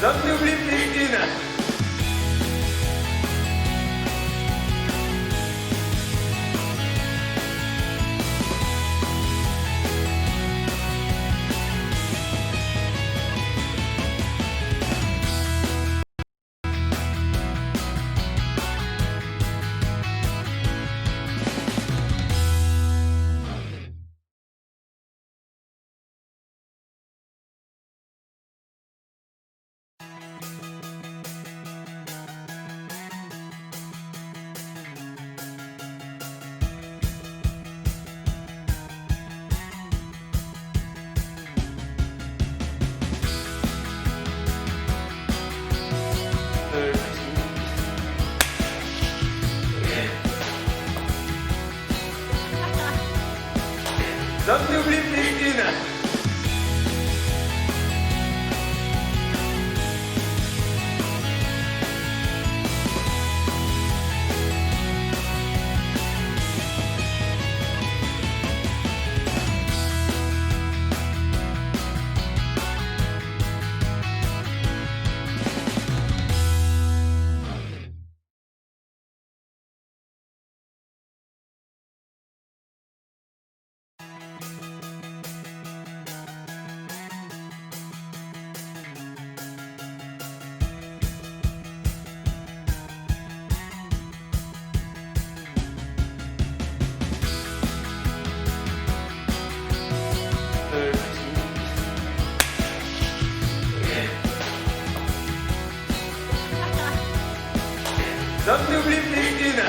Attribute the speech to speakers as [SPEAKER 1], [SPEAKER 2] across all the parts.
[SPEAKER 1] Hommes n'oublient plus une. Hommes n'oublient plus une. Hommes n'oublient plus une.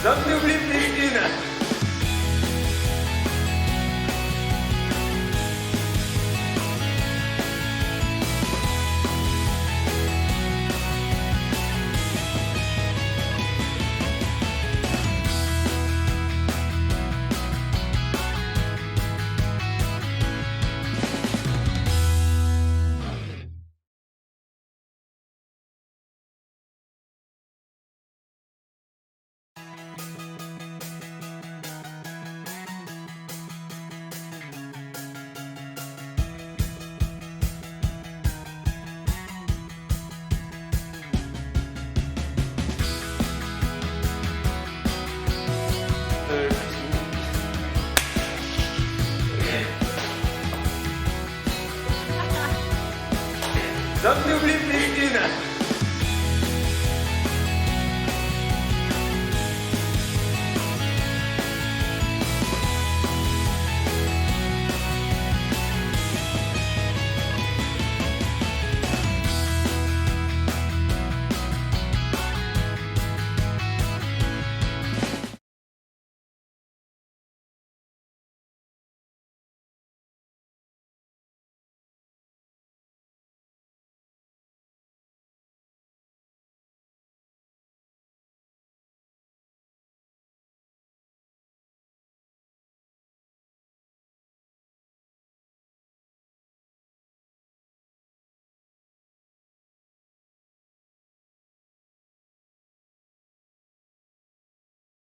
[SPEAKER 1] Hommes n'oublient plus une. Hommes n'oublient plus une.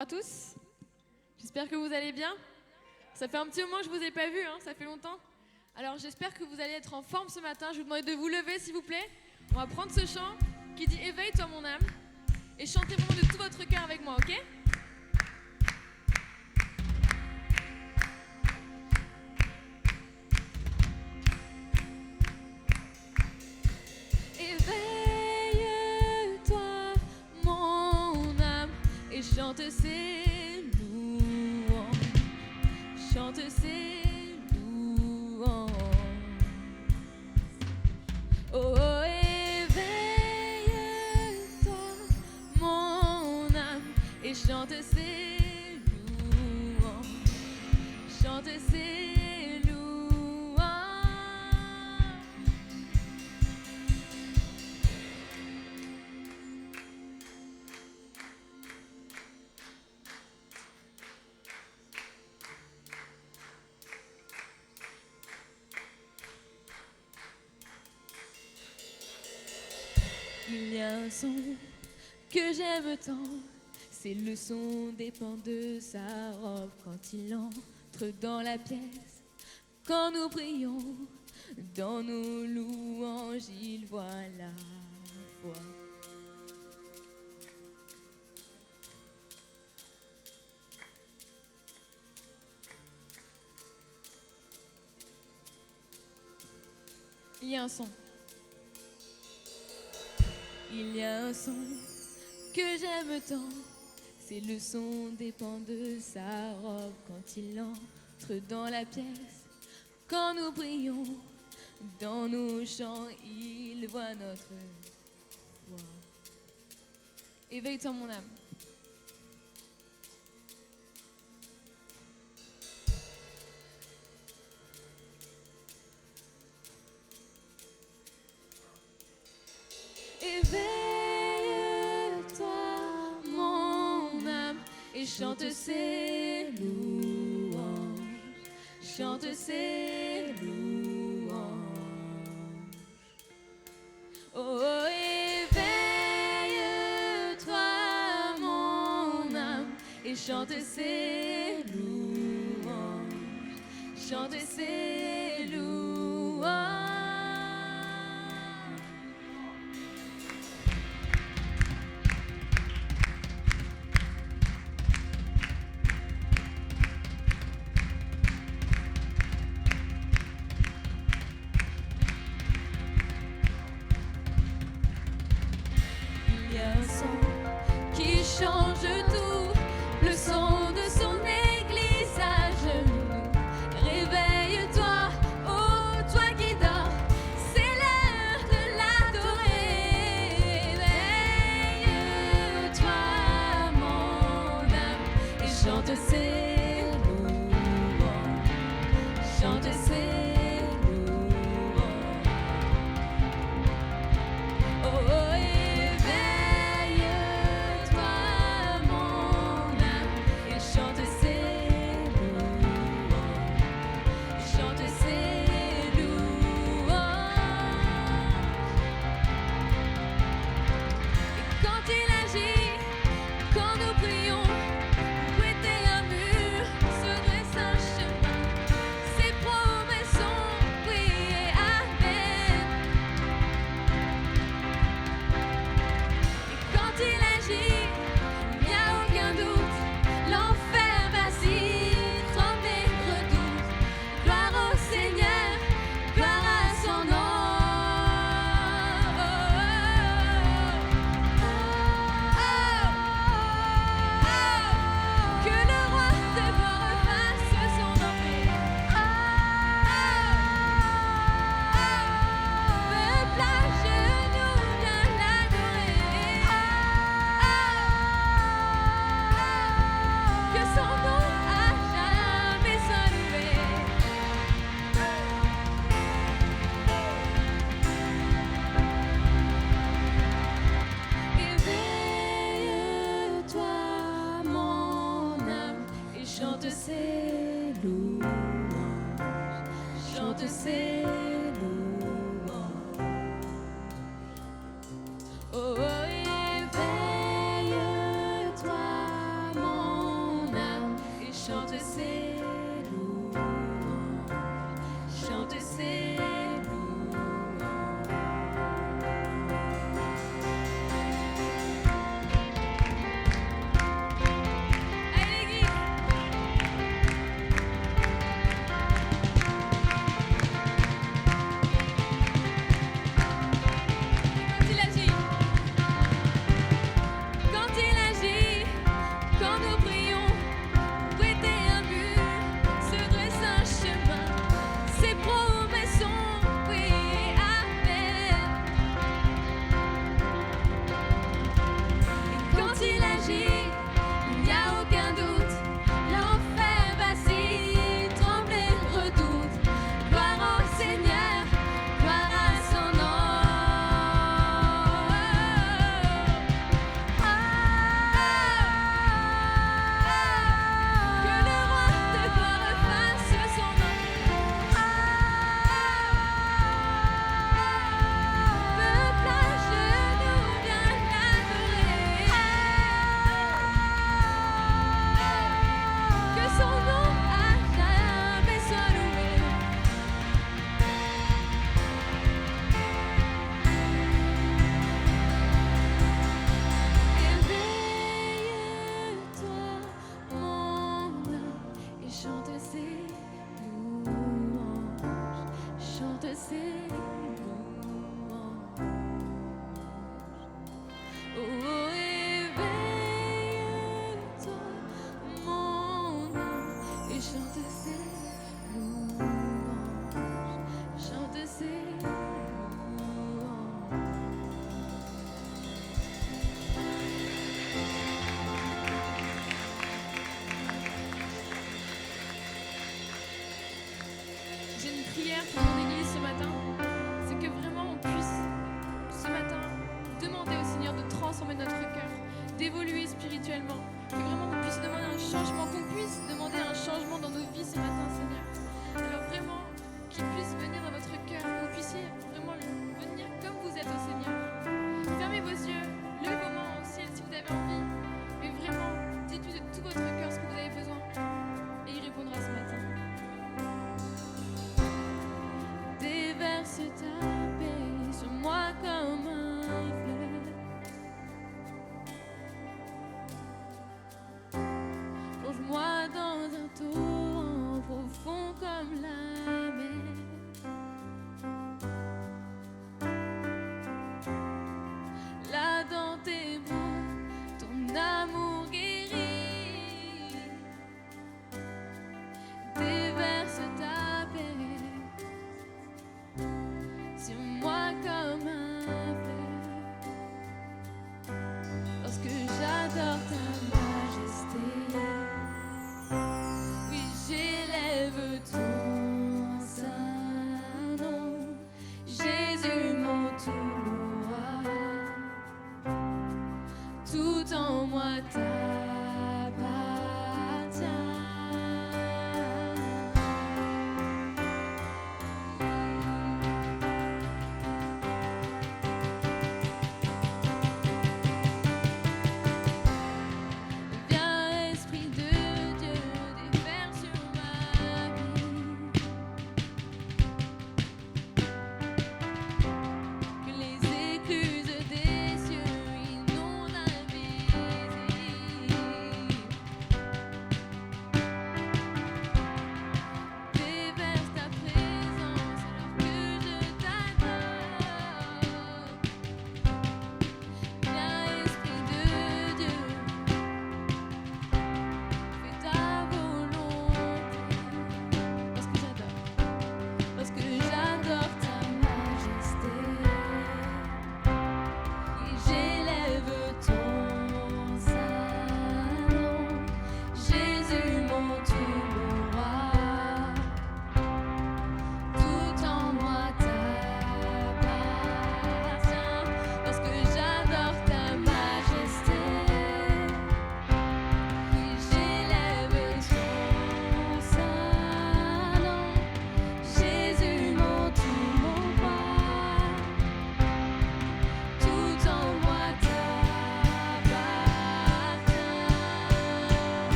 [SPEAKER 2] À tous, j'espère que vous allez bien. Ça fait un petit moment que je vous ai pas vu, hein, ça fait longtemps. Alors j'espère que vous allez être en forme ce matin. Je vous demande de vous lever s'il vous plaît. On va prendre ce chant qui dit éveille-toi mon âme et chantez vraiment de tout votre cœur avec moi, ok? Éveille-toi mon âme et chante ses louanges. Oh, oh, éveille-toi, mon âme, et chante ses louanges. Chante ses louanges. Il y a un son que j'aime tant, c'est le son des pans de sa robe quand il entre dans la pièce. Quand nous prions, dans nos louanges, il voit la foi. Il y a un son. Il y a un son que j'aime tant, c'est le son des pans de sa robe quand il entre dans la pièce. Quand nous prions, dans nos chants, il voit notre foi. Éveille-toi mon âme. Éveille-toi, mon âme, et chante ses louanges. Chante ses louanges. Oh, oh, éveille-toi, mon âme, et chante ses louanges. Chante ses louanges. Il y a un son qui change tout, le son de son église à genoux. Réveille-toi,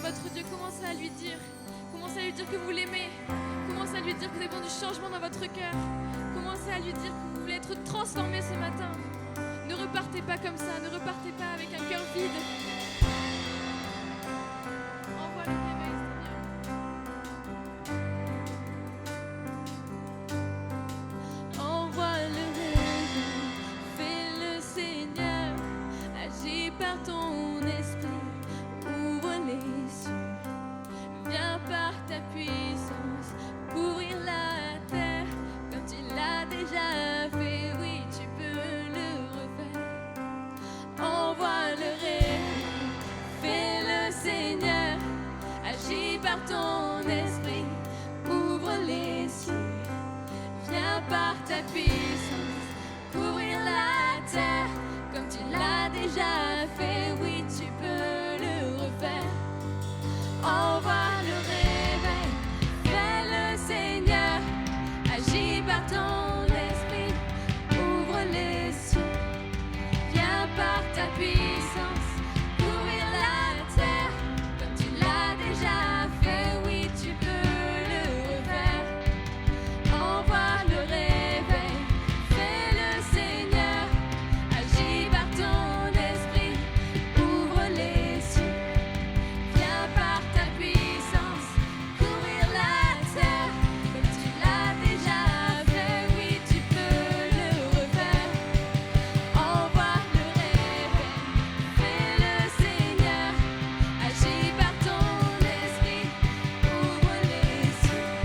[SPEAKER 2] est votre Dieu. Commencez à lui dire. Commencez à lui dire que vous l'aimez. Commencez à lui dire que vous avez besoin du changement dans votre cœur. Commencez à lui dire que vous voulez être transformé ce matin. Ne repartez pas comme ça. Ne repartez pas avec un cœur vide. Envoie le réveil, Seigneur. Envoie le réveil. Fais-le, Seigneur. Agis par ton esprit. Ouvre les cieux. Viens par ta puissance couvrir la terre comme tu l'as déjà fait. Oui, tu peux le refaire. Envoie le réveil, fais-le, Seigneur. Agis par ton esprit, ouvre les cieux. Viens par ta puissance couvrir la terre comme tu l'as déjà fait. Oui, tu peux le refaire. Envoie le réveil, fais-le, Seigneur. Agis par ton esprit, ouvre les cieux. Viens par ta puissance, couvrir la terre comme tu l'as déjà fait. Oui, tu peux le refaire. Envoie le réveil, fais-le, Seigneur. Agis par ton esprit, ouvre les cieux. Viens par ta puissance, couvrir la terre comme tu l'as déjà fait. Oui, tu peux le refaire. Envoie le réveil, fais-le, Seigneur. Agis par ton esprit, ouvre les cieux.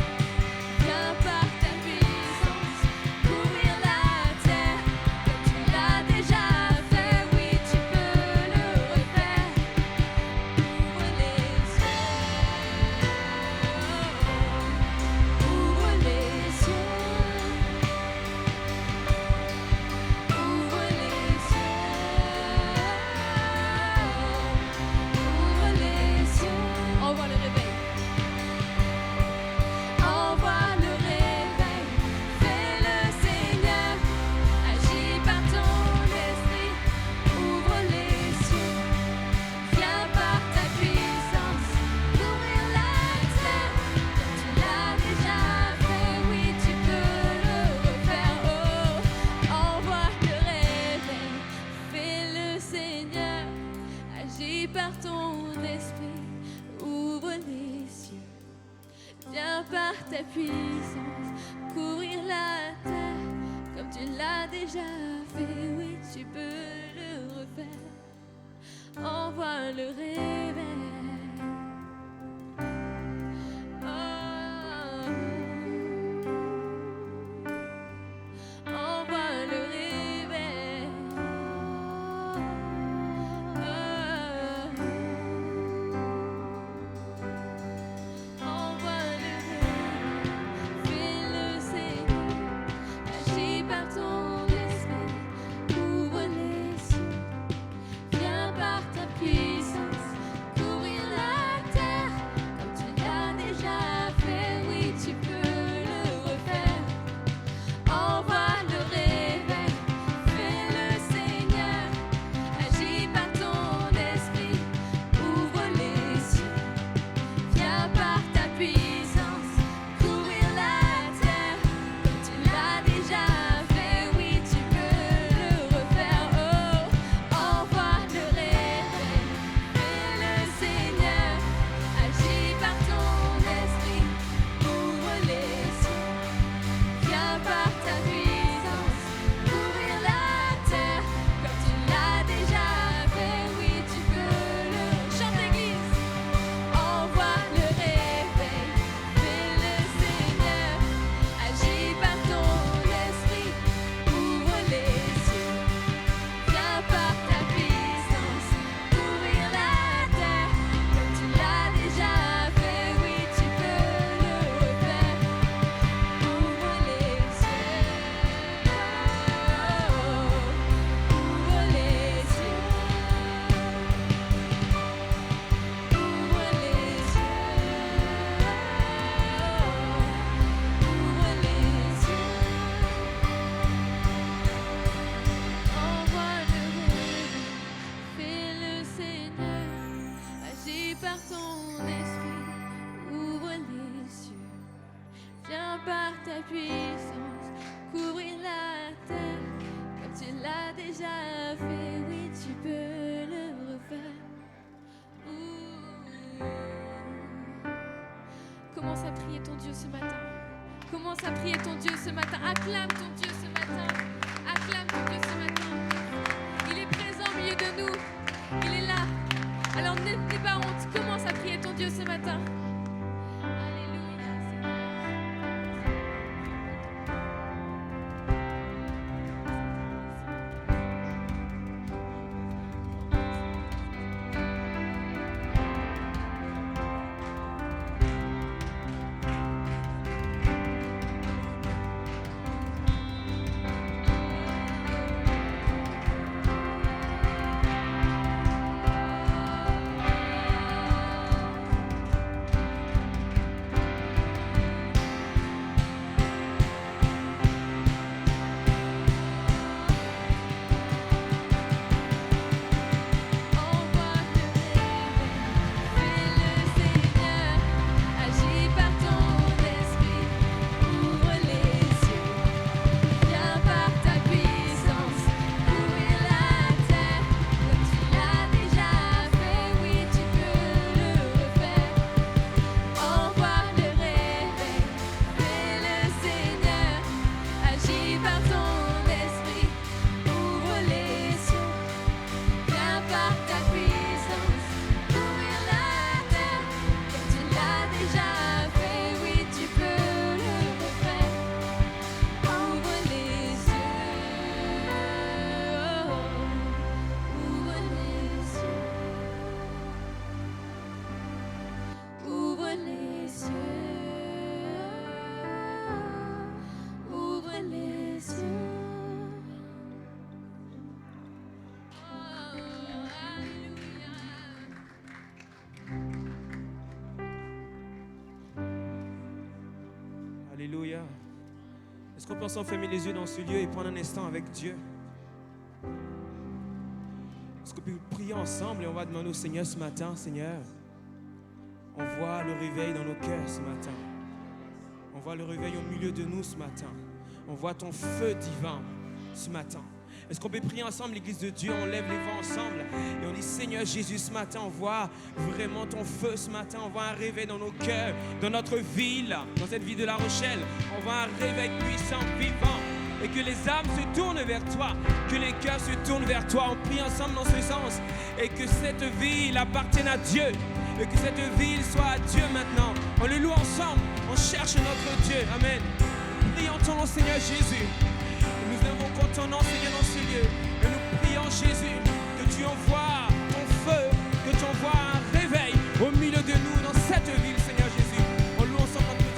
[SPEAKER 2] Viens par ta puissance, couvrir la terre comme tu l'as déjà fait. Oui, tu peux le refaire. Ouvre les cieux, ouvre les cieux, ouvre les cieux, envoie le réveil, envoie le réveil, fais-le, Seigneur. Agis par ton esprit, ouvre les cieux. Viens par ta puissance, couvrir la terre comme tu l'as déjà fait. Oui, tu peux le refaire. Oh, envoie le réveil, fais-le, Seigneur. Agis par ton esprit, ouvre les cieux. Viens par ta puissance, couvrir la terre comme tu l'as déjà fait. Oui, tu peux le refaire. Envoie le réveil. Oh. Envoie le réveil. Oh. Envoie le réveil. Fais-le, Seigneur. Agis par ton esprit, ouvre les cieux. Viens par ta puissance, puissance couvrir la terre comme tu l'as déjà fait. Oui, tu peux le refaire. Commence à prier ton Dieu ce matin. Commence à prier ton Dieu ce matin. Acclame ton Dieu ce matin. Acclame ton Dieu ce matin. Il est présent au milieu de nous. Il est là. Alors n'aie pas honte. Commence à prier ton Dieu ce matin. Alléluia, Seigneur.
[SPEAKER 3] Alléluia. Est-ce qu'on peut ensemble fermer les yeux dans ce lieu et prendre un instant avec Dieu? Est-ce qu'on peut prier ensemble et on va demander au Seigneur ce matin, Seigneur, on voit le réveil dans nos cœurs ce matin. On voit le réveil au milieu de nous ce matin. On voit ton feu divin ce matin. Est-ce qu'on peut prier ensemble, l'Église de Dieu? On lève les voix ensemble et on dit, Seigneur Jésus, ce matin, on voit vraiment ton feu ce matin. On voit un réveil dans nos cœurs, dans notre ville, dans cette ville de La Rochelle. On voit un réveil puissant, vivant. Et que les âmes se tournent vers toi, que les cœurs se tournent vers toi. On prie ensemble dans ce sens. Et que cette ville appartienne à Dieu. Et que cette ville soit à Dieu maintenant. On le loue ensemble, on cherche notre Dieu. Amen. Prions ton nom, Seigneur Jésus. Nous invoquons ton nom, Seigneur, dans ce lieu. Et nous prions, Jésus, que tu envoies ton feu, que tu envoies un réveil au milieu de nous dans cette ville, Seigneur Jésus. On loue ensemble notre Dieu.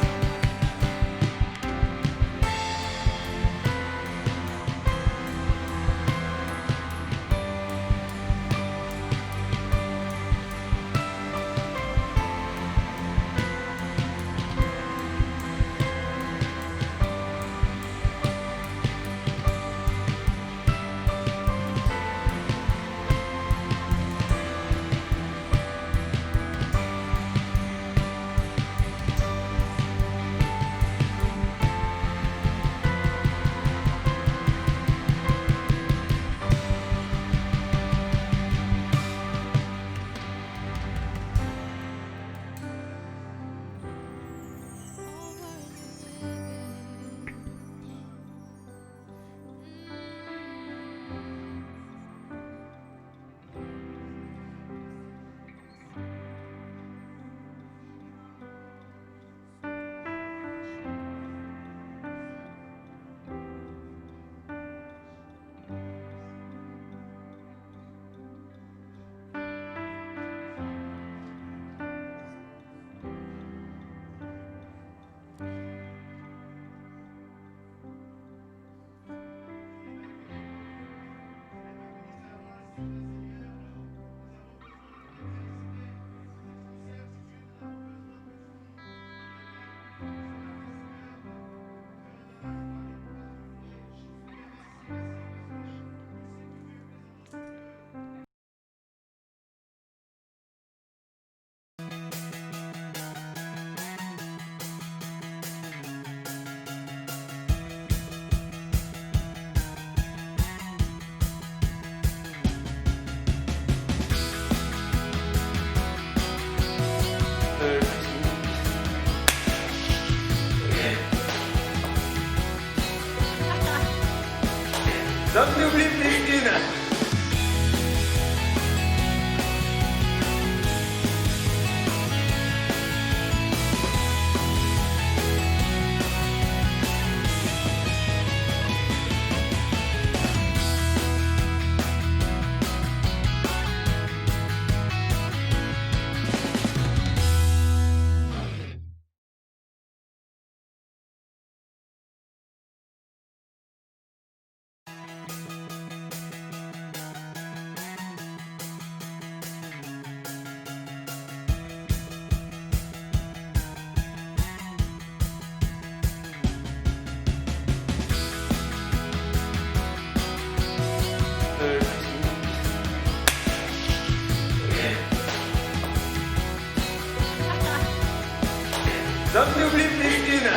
[SPEAKER 1] Zamdubli Pristina.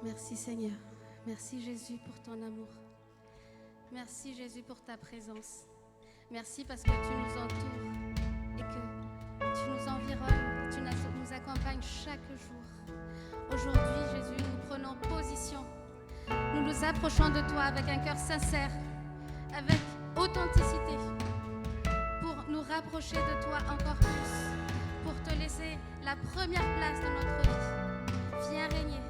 [SPEAKER 4] Merci Seigneur. Merci Jésus pour ton amour. Merci Jésus pour ta présence. Merci parce que tu nous entoures et que tu nous environnes et tu nous accompagnes chaque jour. Aujourd'hui Jésus, nous prenons position. Nous nous approchons de toi avec un cœur sincère, avec authenticité, pour nous rapprocher de toi encore plus, pour te laisser la première place dans notre vie. Viens régner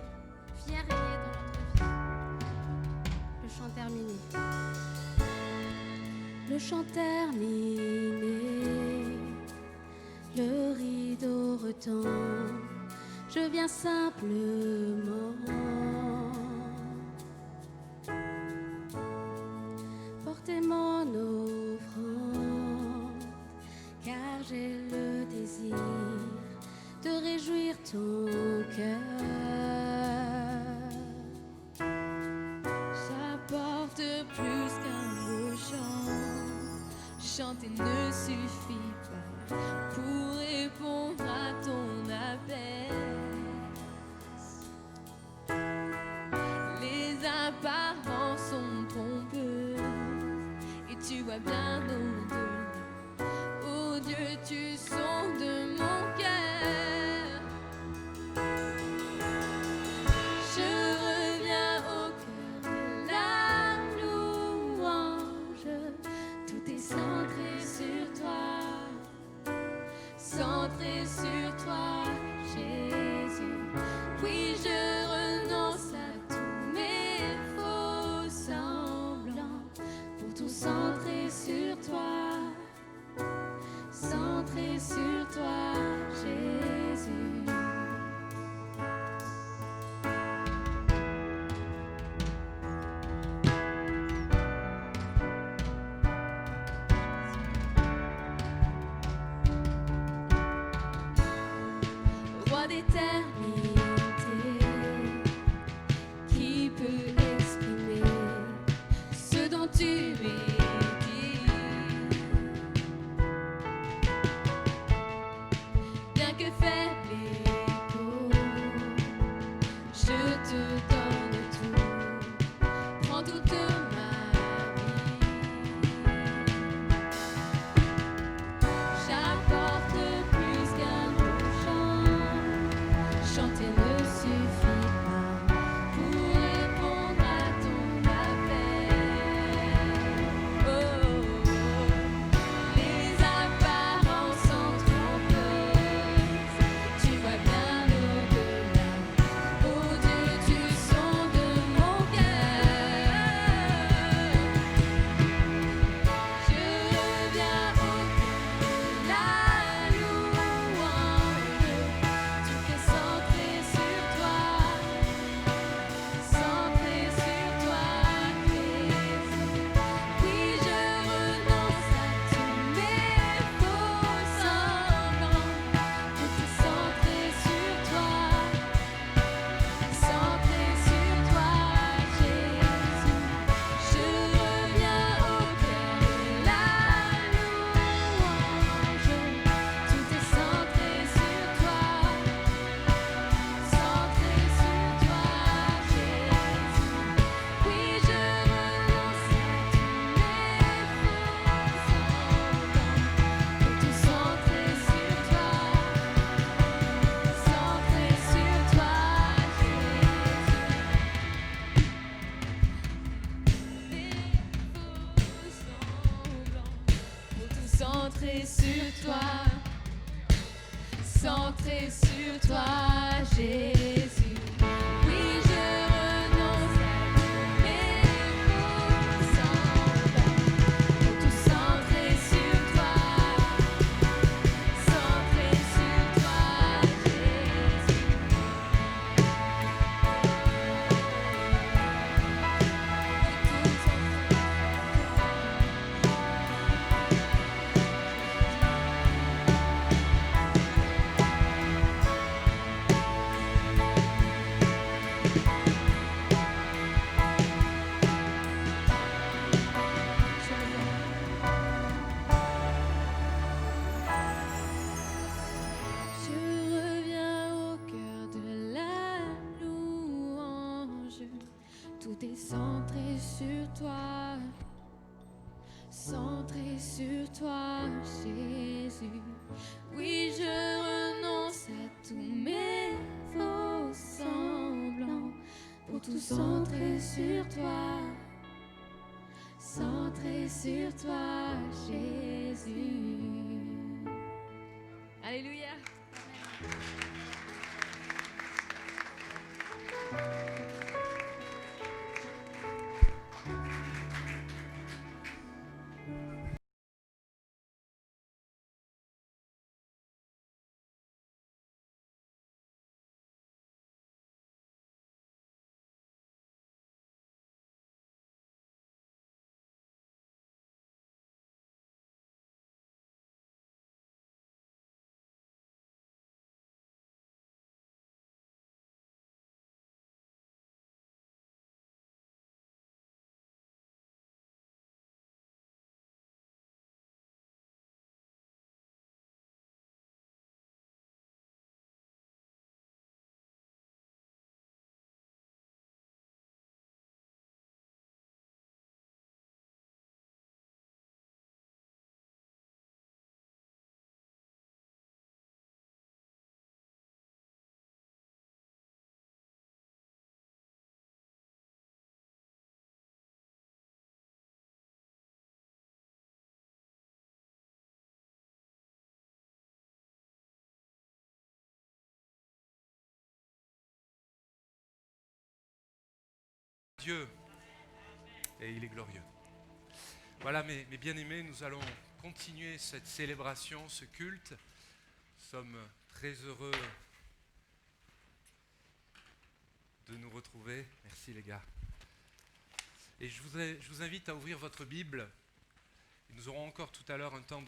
[SPEAKER 4] dans notre vie. Le chant terminé. Le chant terminé, le rideau retombe, je viens simplement porter mon offrande, car j'ai le désir de réjouir ton cœur.
[SPEAKER 2] J'apporte plus qu'un beau chant. Chanter ne suffit pas pour répondre à ton appel. Les apparences sont pompeuses et tu vois bien au-delà. Oh Dieu, tu sondes mon cœur. Je reviens au cœur de la louange. Tout est centré sur toi, centré sur toi, Jésus. Oui, je renonce à tous mes faux semblants pour tout centrer sur toi, centré sur toi, Jésus. Roi d'éternité, qui peut exprimer ce dont tu es dit? Bien que faible et pauvre, je te donne tout, prends toute ma vie. J'apporte plus qu'un beau chant, chanter ne suffit pas pour répondre à ton appel. Oh, les apparences sont trompeuses, tu vois bien au-delà. Oh Dieu, tu sondes mon cœur. Je reviens au cœur de la louange. Tout est centré sur toi, centré sur toi, Jésus. Oui, je renonce à tous mes faux semblants. Tout est centré sur toi, centré sur toi, Jésus. Je reviens au cœur de la louange. Tout est centré sur toi, centré sur toi, Jésus. Oui, je renonce à tous mes faux semblants pour tout centrer sur toi, centré sur toi, Jésus. Oui, je renonce à tous mes faux semblants pour tout centrer sur toi, centré sur toi, Jésus. sur toi, centré sur toi, Jésus. Oui, je renonce à tous mes faux semblants pour tout centrer sur toi, centré sur toi, Jésus. Alléluia.
[SPEAKER 5] Dieu, et il est glorieux. Voilà, mes bien-aimés, nous allons continuer cette célébration, ce culte. Nous sommes très heureux de nous retrouver. Merci les gars. Et je vous invite à ouvrir votre Bible. Et nous aurons encore tout à l'heure un temps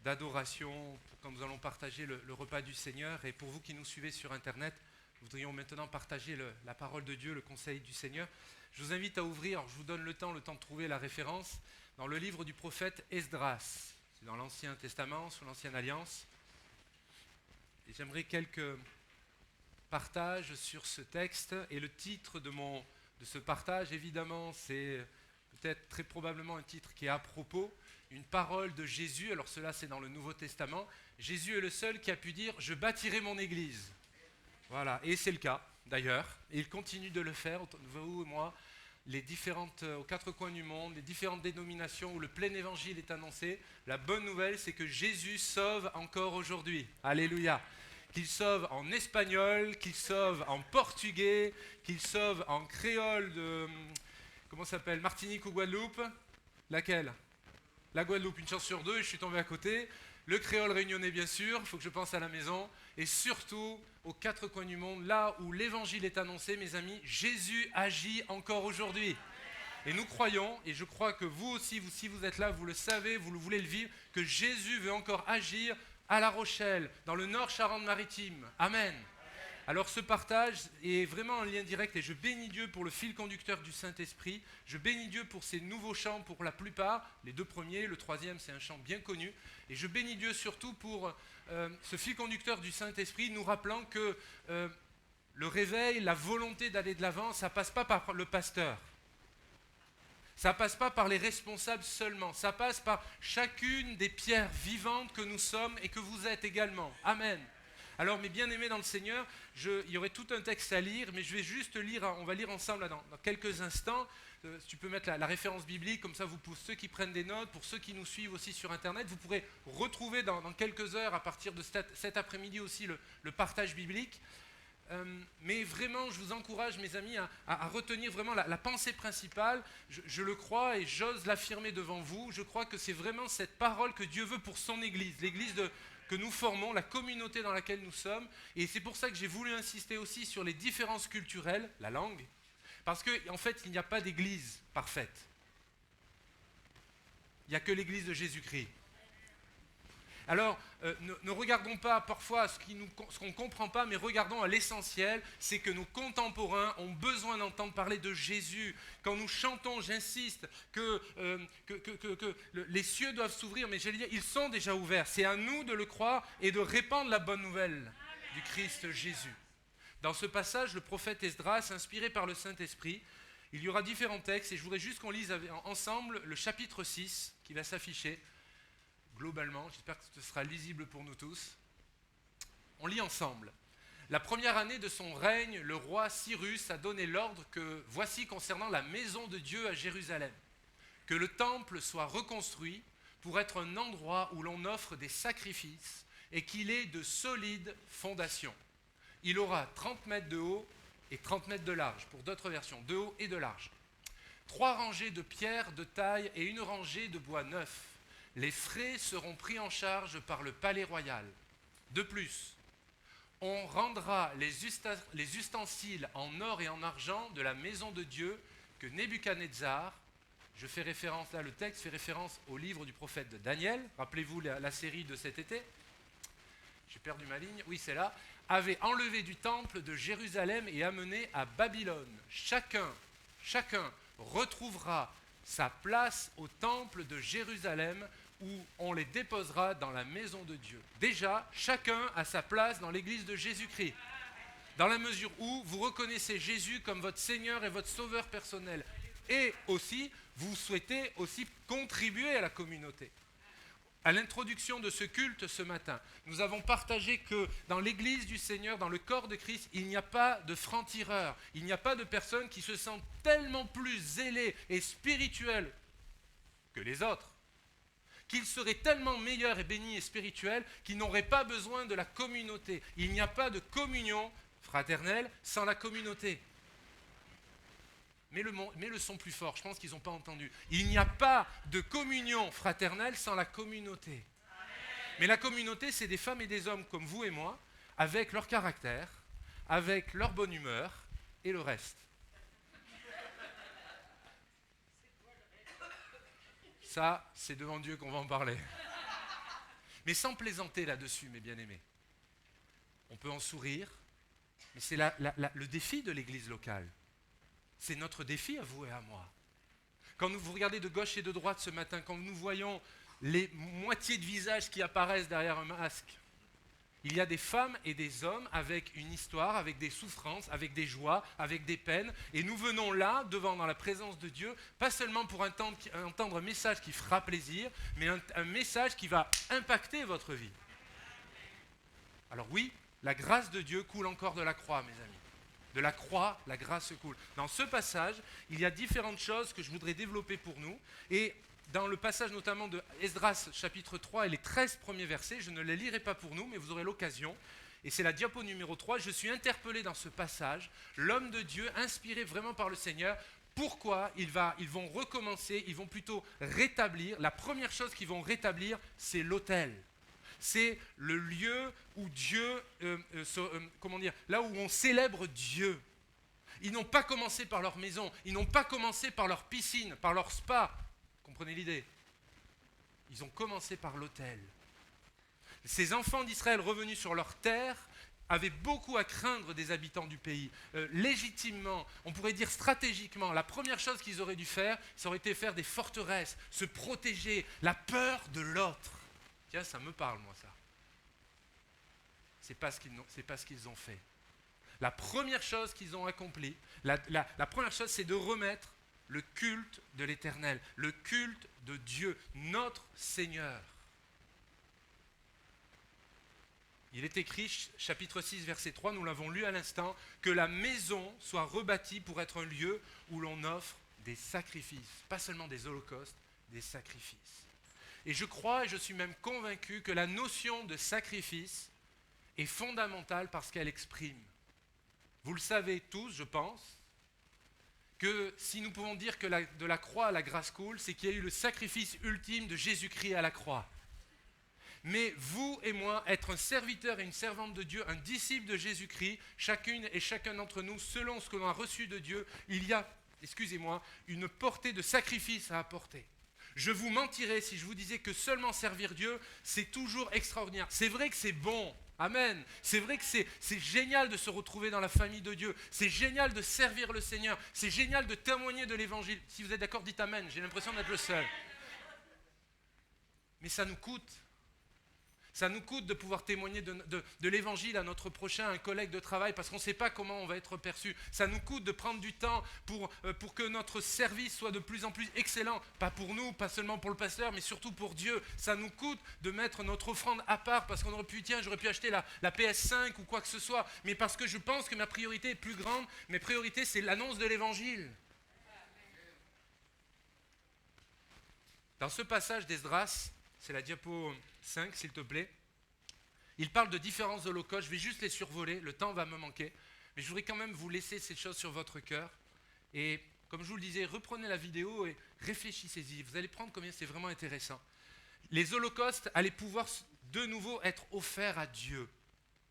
[SPEAKER 5] d'adoration quand nous allons partager le repas du Seigneur. Et pour vous qui nous suivez sur Internet, nous voudrions maintenant partager la parole de Dieu, le conseil du Seigneur. Je vous invite à ouvrir, je vous donne le temps de trouver la référence, dans le livre du prophète Esdras. C'est dans l'Ancien Testament, sous l'Ancienne Alliance. Et j'aimerais quelques partages sur ce texte. Et le titre de ce partage, évidemment, c'est peut-être très probablement un titre qui est à propos, une parole de Jésus. Alors cela, c'est dans le Nouveau Testament. Jésus est le seul qui a pu dire « Je bâtirai mon église ». Voilà, et c'est le cas d'ailleurs, et il continue de le faire, vous et moi, aux quatre coins du monde, les différentes dénominations où le plein évangile est annoncé. La bonne nouvelle, c'est que Jésus sauve encore aujourd'hui. Alléluia. Qu'il sauve en espagnol, qu'il sauve en portugais, qu'il sauve en créole de, comment ça s'appelle, Martinique ou Guadeloupe. Laquelle? La Guadeloupe, une chance sur deux, je suis tombé à côté. Le créole réunionnais, bien sûr, il faut que je pense à la maison. Et surtout, aux quatre coins du monde, là où l'évangile est annoncé, mes amis, Jésus agit encore aujourd'hui. Et nous croyons, et je crois que vous aussi, si vous êtes là, vous le savez, vous le voulez le vivre, que Jésus veut encore agir à La Rochelle, dans le Nord Charente-Maritime. Amen. Alors ce partage est vraiment en lien direct et je bénis Dieu pour le fil conducteur du Saint-Esprit. Je bénis Dieu pour ces nouveaux chants pour la plupart, les deux premiers, le troisième c'est un chant bien connu. Et je bénis Dieu surtout pour ce fil conducteur du Saint-Esprit nous rappelant que le réveil, la volonté d'aller de l'avant, ça ne passe pas par le pasteur. Ça ne passe pas par les responsables seulement, ça passe par chacune des pierres vivantes que nous sommes et que vous êtes également. Amen. Alors mes bien-aimés dans le Seigneur, il y aurait tout un texte à lire, mais je vais juste lire, on va lire ensemble là, dans quelques instants. Si tu peux mettre la référence biblique, comme ça pour ceux qui prennent des notes, pour ceux qui nous suivent aussi sur Internet, vous pourrez retrouver dans quelques heures, à partir de cet après-midi aussi, le partage biblique. Mais vraiment, je vous encourage, mes amis, à retenir vraiment la pensée principale. Je le crois et j'ose l'affirmer devant vous. Je crois que c'est vraiment cette parole que Dieu veut pour son Église, l'Église que nous formons, la communauté dans laquelle nous sommes. Et c'est pour ça que j'ai voulu insister aussi sur les différences culturelles, la langue, parce qu'en fait, il n'y a pas d'église parfaite. Il n'y a que l'église de Jésus-Christ. Alors, ne regardons pas parfois ce qu'on ne comprend pas, mais regardons à l'essentiel, c'est que nos contemporains ont besoin d'entendre parler de Jésus. Quand nous chantons, j'insiste, que les cieux doivent s'ouvrir, mais j'allais dire, ils sont déjà ouverts. C'est à nous de le croire et de répandre la bonne nouvelle du Christ Jésus. Dans ce passage, le prophète Esdras, inspiré par le Saint-Esprit, Il y aura différents textes et je voudrais juste qu'on lise ensemble le chapitre 6 qui va s'afficher globalement. J'espère que ce sera lisible pour nous tous. On lit ensemble. La première année de son règne, le roi Cyrus a donné l'ordre que, voici concernant la maison de Dieu à Jérusalem, que le temple soit reconstruit pour être un endroit où l'on offre des sacrifices et qu'il ait de solides fondations. Il aura 30 mètres de haut et 30 mètres de large, pour d'autres versions, de haut et de large. 3 rangées de pierres de taille et 1 rangée de bois neuf. Les frais seront pris en charge par le palais royal. De plus, on rendra les ustensiles en or et en argent de la maison de Dieu que Nebuchadnezzar, je fais référence là, le texte fait référence au livre du prophète de Daniel, rappelez-vous la série de cet été, j'ai perdu ma ligne, oui c'est là, avait enlevé du temple de Jérusalem et amené à Babylone. Chacun retrouvera sa place au temple de Jérusalem où on les déposera dans la maison de Dieu. Déjà, chacun a sa place dans l'église de Jésus-Christ. Dans la mesure où vous reconnaissez Jésus comme votre Seigneur et votre Sauveur personnel. Et aussi, vous souhaitez aussi contribuer à la communauté. À l'introduction de ce culte ce matin, nous avons partagé que dans l'église du Seigneur, dans le corps de Christ, il n'y a pas de francs-tireurs. Il n'y a pas de personnes qui se sentent tellement plus zélées et spirituelles que les autres, qu'ils seraient tellement meilleurs et bénis et spirituels qu'ils n'auraient pas besoin de la communauté. Il n'y a pas de communion fraternelle sans la communauté. Mais le son plus fort, je pense qu'ils n'ont pas entendu. Il n'y a pas de communion fraternelle sans la communauté. Amen. Mais la communauté, c'est des femmes et des hommes comme vous et moi, avec leur caractère, avec leur bonne humeur et le reste. Ça, c'est devant Dieu qu'on va en parler. Mais sans plaisanter là-dessus, mes bien-aimés. On peut en sourire, mais c'est le défi de l'église locale. C'est notre défi à vous et à moi. Quand vous regardez de gauche et de droite ce matin, quand nous voyons les moitiés de visages qui apparaissent derrière un masque, il y a des femmes et des hommes avec une histoire, avec des souffrances, avec des joies, avec des peines. Et nous venons là, dans la présence de Dieu, pas seulement pour entendre un message qui fera plaisir, mais un message qui va impacter votre vie. Alors oui, la grâce de Dieu coule encore de la croix, mes amis. De la croix, la grâce coule. Dans ce passage, il y a différentes choses que je voudrais développer pour nous. Et dans le passage notamment de Esdras, chapitre 3, et les 13 premiers versets, je ne les lirai pas pour nous, mais vous aurez l'occasion. Et c'est la diapo numéro 3. Je suis interpellé dans ce passage. L'homme de Dieu, inspiré vraiment par le Seigneur, pourquoi ils vont recommencer, ils vont plutôt rétablir. La première chose qu'ils vont rétablir, c'est l'autel. C'est le lieu où Dieu, là où on célèbre Dieu. Ils n'ont pas commencé par leur maison, ils n'ont pas commencé par leur piscine, par leur spa. Comprenez l'idée? Ils ont commencé par l'autel. Ces enfants d'Israël revenus sur leur terre avaient beaucoup à craindre des habitants du pays. Légitimement, on pourrait dire stratégiquement, la première chose qu'ils auraient dû faire, ça aurait été faire des forteresses, se protéger, la peur de l'autre. Tiens, ça me parle, moi, ça. C'est pas ce qu'ils ont fait. La première chose qu'ils ont accomplie, la première chose, c'est de remettre le culte de l'Éternel, le culte de Dieu, notre Seigneur. Il est écrit, chapitre 6, verset 3, nous l'avons lu à l'instant, que la maison soit rebâtie pour être un lieu où l'on offre des sacrifices, pas seulement des holocaustes, des sacrifices. Et je crois, et je suis même convaincu que la notion de sacrifice est fondamentale parce qu'elle exprime. Vous le savez tous, je pense, que si nous pouvons dire que de la croix à la grâce coule, c'est qu'il y a eu le sacrifice ultime de Jésus-Christ à la croix. Mais vous et moi, être un serviteur et une servante de Dieu, un disciple de Jésus-Christ, chacune et chacun d'entre nous, selon ce que l'on a reçu de Dieu, il y a, une portée de sacrifice à apporter. Je vous mentirais si je vous disais que seulement servir Dieu, c'est toujours extraordinaire. C'est vrai que c'est bon, amen. C'est vrai que c'est génial de se retrouver dans la famille de Dieu. C'est génial de servir le Seigneur. C'est génial de témoigner de l'Évangile. Si vous êtes d'accord, dites amen. J'ai l'impression d'être le seul. Mais ça nous coûte. Ça nous coûte de pouvoir témoigner de l'évangile à notre prochain, un collègue de travail, parce qu'on ne sait pas comment on va être perçu. Ça nous coûte de prendre du temps pour que notre service soit de plus en plus excellent. Pas pour nous, pas seulement pour le pasteur, mais surtout pour Dieu. Ça nous coûte de mettre notre offrande à part, parce qu'on aurait pu, tiens, j'aurais pu acheter la PS5 ou quoi que ce soit. Mais parce que je pense que ma priorité est plus grande. Mes priorités, c'est l'annonce de l'évangile. Dans ce passage d'Esdras, c'est la diapo 5, s'il te plaît. Il parle de différents holocaustes. Je vais juste les survoler. Le temps va me manquer. Mais je voudrais quand même vous laisser ces choses sur votre cœur. Et comme je vous le disais, reprenez la vidéo et réfléchissez-y. Vous allez prendre combien c'est vraiment intéressant. Les holocaustes allaient pouvoir de nouveau être offerts à Dieu.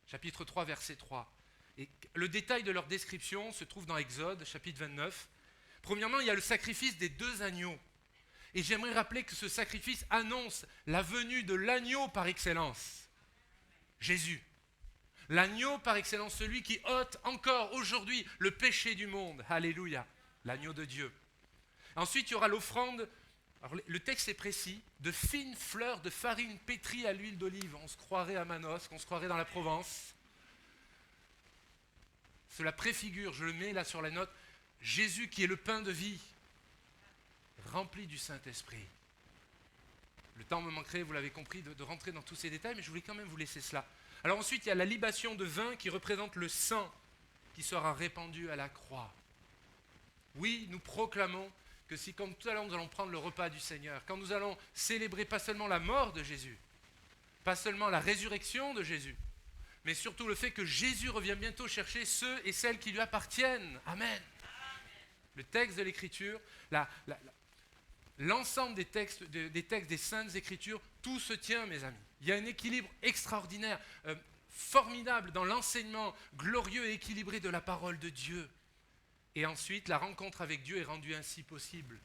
[SPEAKER 5] Chapitre 3, verset 3. Et le détail de leur description se trouve dans Exode, chapitre 29. Premièrement, il y a le sacrifice des 2 agneaux. Et j'aimerais rappeler que ce sacrifice annonce la venue de l'agneau par excellence, Jésus. L'agneau par excellence, celui qui ôte encore aujourd'hui le péché du monde. Alléluia, l'agneau de Dieu. Ensuite, il y aura l'offrande, alors le texte est précis, de fines fleurs de farine pétrie à l'huile d'olive. On se croirait à Manosque, on se croirait dans la Provence. Cela préfigure, je le mets là sur la note, Jésus qui est le pain de vie, rempli du Saint-Esprit. Le temps me manquerait, vous l'avez compris, de rentrer dans tous ces détails, mais je voulais quand même vous laisser cela. Alors ensuite, il y a la libation de vin qui représente le sang qui sera répandu à la croix. Oui, nous proclamons que si, comme tout à l'heure, nous allons prendre le repas du Seigneur, quand nous allons célébrer pas seulement la mort de Jésus, pas seulement la résurrection de Jésus, mais surtout le fait que Jésus revient bientôt chercher ceux et celles qui lui appartiennent. Amen. Le texte de l'Écriture, l'ensemble des textes des Saintes Écritures, tout se tient, mes amis. Il y a un équilibre extraordinaire, formidable dans l'enseignement glorieux et équilibré de la parole de Dieu. Et ensuite, la rencontre avec Dieu est rendue ainsi possible.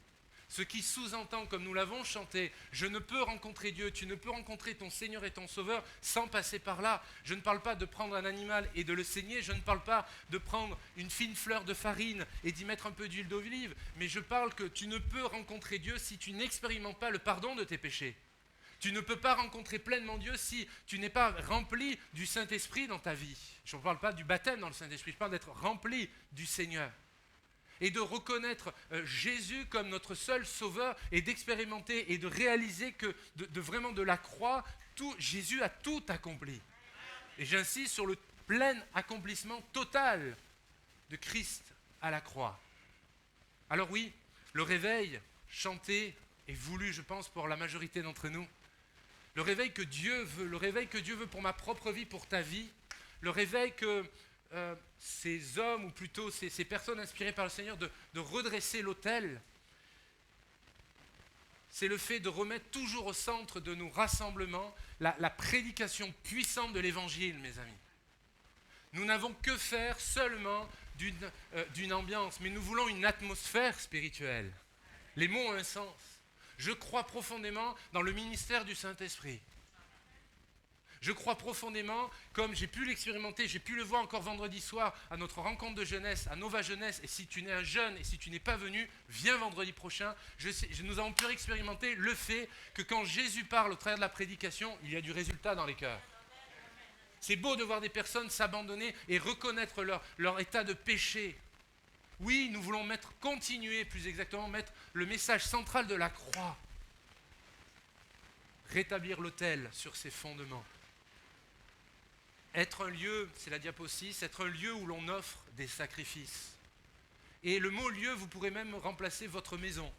[SPEAKER 5] Ce qui sous-entend, comme nous l'avons chanté, je ne peux rencontrer Dieu, tu ne peux rencontrer ton Seigneur et ton Sauveur sans passer par là. Je ne parle pas de prendre un animal et de le saigner, je ne parle pas de prendre une fine fleur de farine et d'y mettre un peu d'huile d'olive, mais je parle que tu ne peux rencontrer Dieu si tu n'expérimentes pas le pardon de tes péchés. Tu ne peux pas rencontrer pleinement Dieu si tu n'es pas rempli du Saint-Esprit dans ta vie. Je ne parle pas du baptême dans le Saint-Esprit, je parle d'être rempli du Seigneur. Et de reconnaître Jésus comme notre seul sauveur et d'expérimenter et de réaliser que vraiment de la croix, Jésus a tout accompli. Et j'insiste sur le plein accomplissement total de Christ à la croix. Alors oui, le réveil chanté est voulu, je pense, pour la majorité d'entre nous. Le réveil que Dieu veut pour ma propre vie, pour ta vie, le réveil que ces hommes, ou plutôt ces personnes inspirées par le Seigneur de redresser l'autel, c'est le fait de remettre toujours au centre de nos rassemblements la prédication puissante de l'Évangile, mes amis. Nous n'avons que faire seulement d'une ambiance, mais nous voulons une atmosphère spirituelle. Les mots ont un sens. Je crois profondément dans le ministère du Saint-Esprit. Je crois profondément, comme j'ai pu l'expérimenter, j'ai pu le voir encore vendredi soir à notre rencontre de jeunesse, à Nova Jeunesse, et si tu n'es un jeune et si tu n'es pas venu, viens vendredi prochain. Nous avons pu expérimenter le fait que quand Jésus parle au travers de la prédication, il y a du résultat dans les cœurs. C'est beau de voir des personnes s'abandonner et reconnaître leur état de péché. Oui, nous voulons continuer plus exactement, mettre le message central de la croix. Rétablir l'autel sur ses fondements. Être un lieu, c'est la diapo 6, être un lieu où l'on offre des sacrifices. Et le mot lieu, vous pourrez même remplacer votre maison,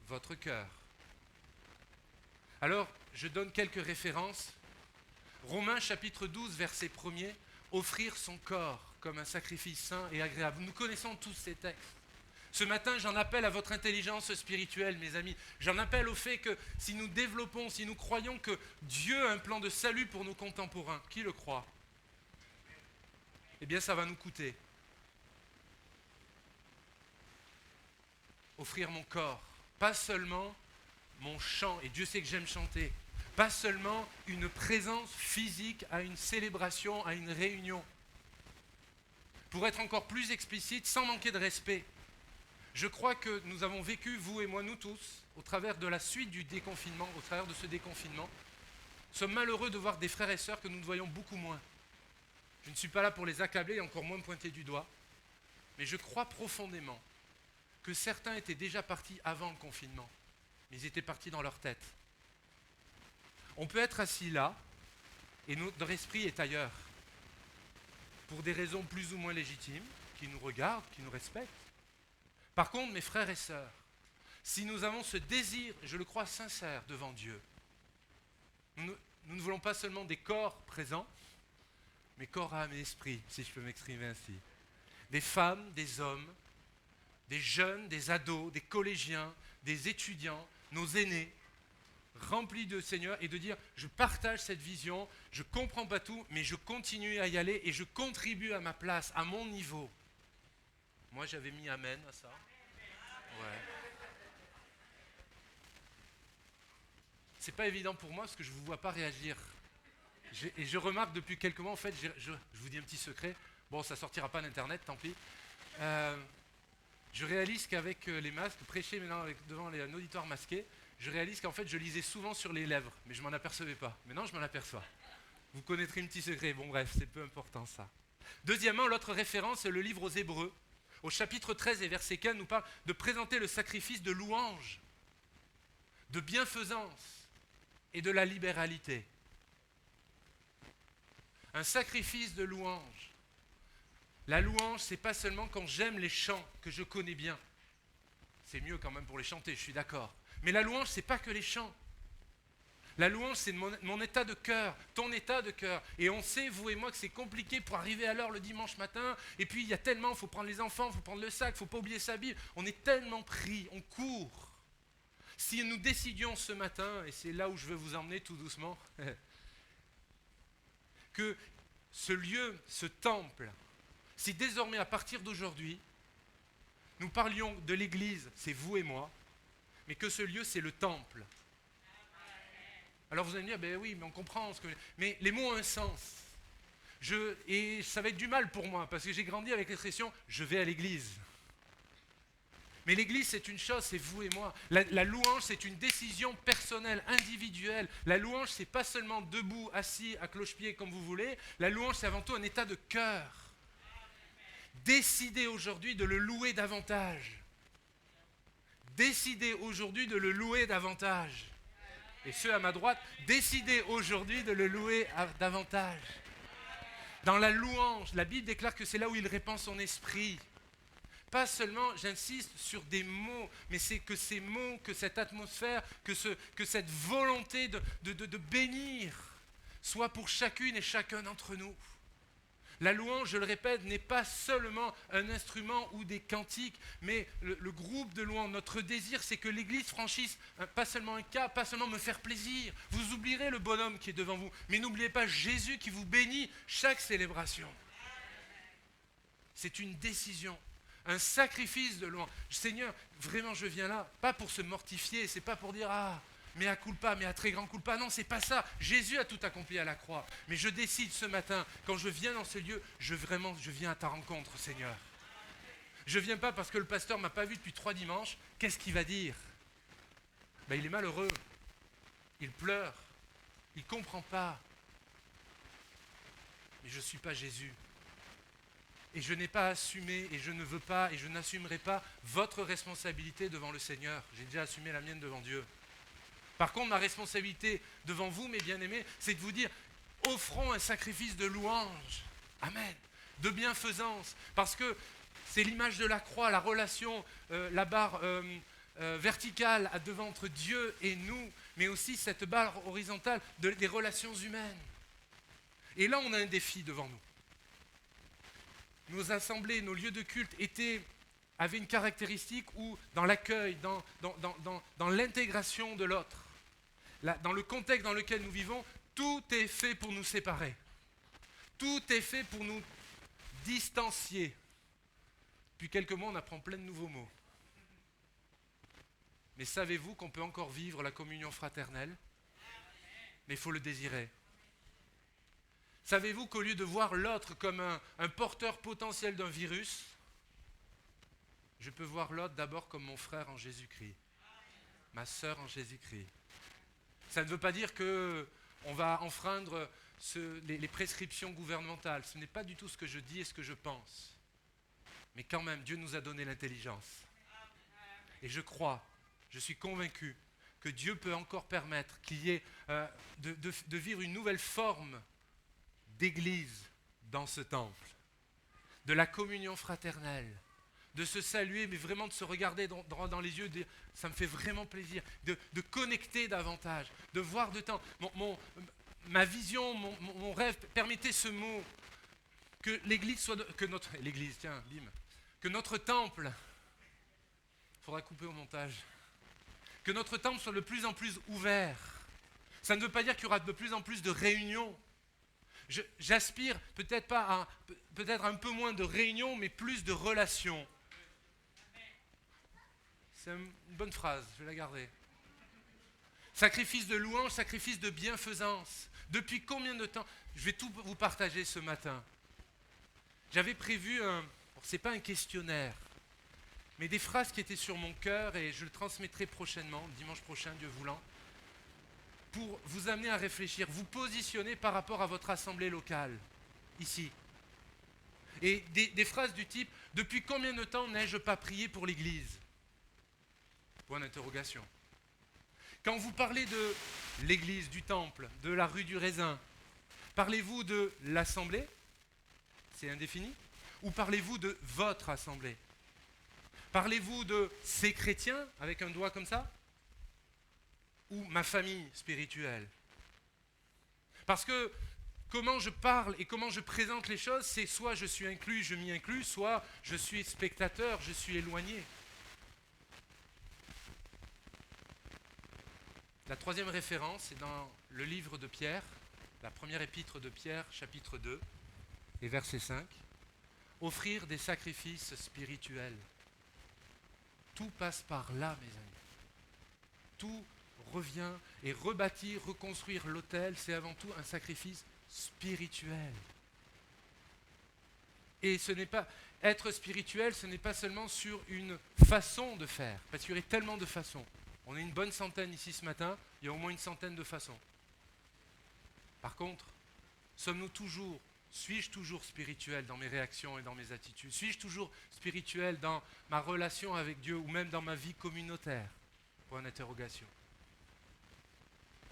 [SPEAKER 5] votre cœur. Alors, je donne quelques références. Romains chapitre 12, verset 1er, offrir son corps comme un sacrifice saint et agréable. Nous connaissons tous ces textes. Ce matin, j'en appelle à votre intelligence spirituelle, mes amis. J'en appelle au fait que si nous développons, si nous croyons que Dieu a un plan de salut pour nos contemporains, qui le croit? Eh bien, ça va nous coûter. Offrir mon corps, pas seulement mon chant, et Dieu sait que j'aime chanter, pas seulement une présence physique à une célébration, à une réunion. Pour être encore plus explicite, sans manquer de respect, je crois que nous avons vécu, vous et moi, nous tous, au travers de la suite du déconfinement, au travers de ce déconfinement, Nous sommes malheureux de voir des frères et sœurs que nous ne voyons beaucoup moins. Je ne suis pas là pour les accabler et encore moins pointer du doigt, mais je crois profondément que certains étaient déjà partis avant le confinement, mais ils étaient partis dans leur tête. On peut être assis là, et notre esprit est ailleurs, pour des raisons plus ou moins légitimes, qui nous regardent, qui nous respectent. Par contre, mes frères et sœurs, si nous avons ce désir, je le crois sincère devant Dieu, nous ne voulons pas seulement des corps présents, mais corps, âme et esprit, si je peux m'exprimer ainsi. Des femmes, des hommes, des jeunes, des ados, des collégiens, des étudiants, nos aînés, remplis de Seigneur et de dire, je partage cette vision, je ne comprends pas tout, mais je continue à y aller et je contribue à ma place, à mon niveau. Moi, j'avais mis amen à ça. Ouais. C'est pas évident pour moi parce que je ne vous vois pas réagir. Et je remarque depuis quelques mois, en fait, je vous dis un petit secret, bon, ça sortira pas d'internet, tant pis. Je réalise qu'avec les masques, prêcher maintenant devant un auditoire masqué, je réalise qu'en fait, je lisais souvent sur les lèvres, mais je ne m'en apercevais pas. Maintenant, je m'en aperçois. Vous connaîtrez un petit secret. Bon, bref, c'est peu important ça. Deuxièmement, l'autre référence, c'est le livre aux Hébreux. Au chapitre 13 et verset 15, nous parle de présenter le sacrifice de louange, de bienfaisance et de la libéralité. Un sacrifice de louange. La louange, c'est pas seulement quand j'aime les chants que je connais bien. C'est mieux quand même pour les chanter, je suis d'accord. Mais la louange, c'est pas que les chants. La louange, c'est mon état de cœur, ton état de cœur. Et on sait, vous et moi, que c'est compliqué pour arriver à l'heure le dimanche matin. Et puis, il y a tellement, il faut prendre les enfants, il faut prendre le sac, il ne faut pas oublier sa Bible. On est tellement pris, on court. Si nous décidions ce matin, et c'est là où je veux vous emmener tout doucement, que ce lieu, ce temple, si désormais à partir d'aujourd'hui, nous parlions de l'Église, c'est vous et moi, mais que ce lieu c'est le temple. Alors vous allez me dire, ben oui, mais on comprend, mais les mots ont un sens. Et ça va être du mal pour moi, parce que j'ai grandi avec l'expression « je vais à l'église ». Mais l'église, c'est une chose, c'est vous et moi. La louange, c'est une décision personnelle, individuelle. La louange, c'est pas seulement debout, assis, à cloche-pied, comme vous voulez. La louange, c'est avant tout un état de cœur. Décidez aujourd'hui de le louer davantage. Décidez aujourd'hui de le louer davantage. Et ceux à ma droite, décidez aujourd'hui de le louer davantage. Dans la louange, la Bible déclare que c'est là où il répand son esprit. Pas seulement, j'insiste sur des mots, mais c'est que ces mots, que cette atmosphère, que cette volonté de bénir soit pour chacune et chacun d'entre nous. La louange, je le répète, n'est pas seulement un instrument ou des cantiques, mais le groupe de louange. Notre désir, c'est que l'Église franchisse pas seulement un cap, pas seulement me faire plaisir. Vous oublierez le bonhomme qui est devant vous, mais n'oubliez pas Jésus qui vous bénit chaque célébration. C'est une décision, un sacrifice de louange. Seigneur, vraiment je viens là, pas pour se mortifier, c'est pas pour dire « Ah !» mais à culpa, mais à très grand culpa. Non, c'est pas ça. Jésus a tout accompli à la croix. Mais je décide ce matin, quand je viens dans ce lieu, je viens à ta rencontre, Seigneur. Je ne viens pas parce que le pasteur ne m'a pas vu depuis 3 dimanches. Qu'est-ce qu'il va dire ? Ben, il est malheureux. Il pleure. Il ne comprend pas. Mais je ne suis pas Jésus. Et je n'ai pas assumé, et je ne veux pas, et je n'assumerai pas votre responsabilité devant le Seigneur. J'ai déjà assumé la mienne devant Dieu. Par contre, ma responsabilité devant vous, mes bien-aimés, c'est de vous dire, offrons un sacrifice de louange, amen, de bienfaisance, parce que c'est l'image de la croix, la relation, la barre verticale devant entre Dieu et nous, mais aussi cette barre horizontale des relations humaines. Et là, on a un défi devant nous. Nos assemblées, nos lieux de culte avaient une caractéristique où, dans l'accueil, dans l'intégration de l'autre, dans le contexte dans lequel nous vivons, tout est fait pour nous séparer. Tout est fait pour nous distancier. Depuis quelques mois, on apprend plein de nouveaux mots. Mais savez-vous qu'on peut encore vivre la communion fraternelle ? Mais il faut le désirer. Savez-vous qu'au lieu de voir l'autre comme un porteur potentiel d'un virus, je peux voir l'autre d'abord comme mon frère en Jésus-Christ, ma sœur en Jésus-Christ. Ça ne veut pas dire que on va enfreindre les prescriptions gouvernementales. Ce n'est pas du tout ce que je dis et ce que je pense. Mais quand même, Dieu nous a donné l'intelligence. Et je suis convaincu que Dieu peut encore permettre qu'il y ait de vivre une nouvelle forme d'église dans ce temple, de la communion fraternelle, de se saluer, mais vraiment de se regarder droit dans les yeux, de dire, ça me fait vraiment plaisir, de connecter davantage, de voir de temps. Ma vision, mon rêve, permettez ce mot, que l'église soit, que notre temple, il faudra couper au montage, que notre temple soit de plus en plus ouvert. Ça ne veut pas dire qu'il y aura de plus en plus de réunions. J'aspire peut-être un peu moins de réunions, mais plus de relations. C'est une bonne phrase, je vais la garder. Sacrifice de louange, sacrifice de bienfaisance. Depuis combien de temps? Je vais tout vous partager ce matin. J'avais prévu c'est pas un questionnaire, mais des phrases qui étaient sur mon cœur et je le transmettrai prochainement, dimanche prochain, Dieu voulant, pour vous amener à réfléchir, vous positionner par rapport à votre assemblée locale, ici. Et des phrases du type « Depuis combien de temps n'ai-je pas prié pour l'Église ?» Point d'interrogation. Quand vous parlez de l'Église, du temple, de la rue du Raisin, parlez-vous de l'assemblée? C'est indéfini. Ou parlez-vous de votre assemblée? Parlez-vous de ces chrétiens, avec un doigt comme ça? Ou ma famille spirituelle? Parce que comment je parle et comment je présente les choses, c'est soit je suis inclus, je m'y inclus, soit je suis spectateur, je suis éloigné. La troisième référence est dans le livre de Pierre, la première épître de Pierre, chapitre 2, et verset 5. Offrir des sacrifices spirituels. Tout passe par là, mes amis. Tout revient et rebâtir, reconstruire l'autel, c'est avant tout un sacrifice spirituel. Et ce n'est pas être spirituel, ce n'est pas seulement sur une façon de faire, parce qu'il y aurait tellement de façons. On est une bonne centaine ici ce matin, il y a au moins une centaine de façons. Par contre, suis-je toujours spirituel dans mes réactions et dans mes attitudes? Suis-je toujours spirituel dans ma relation avec Dieu ou même dans ma vie communautaire? Point d'interrogation.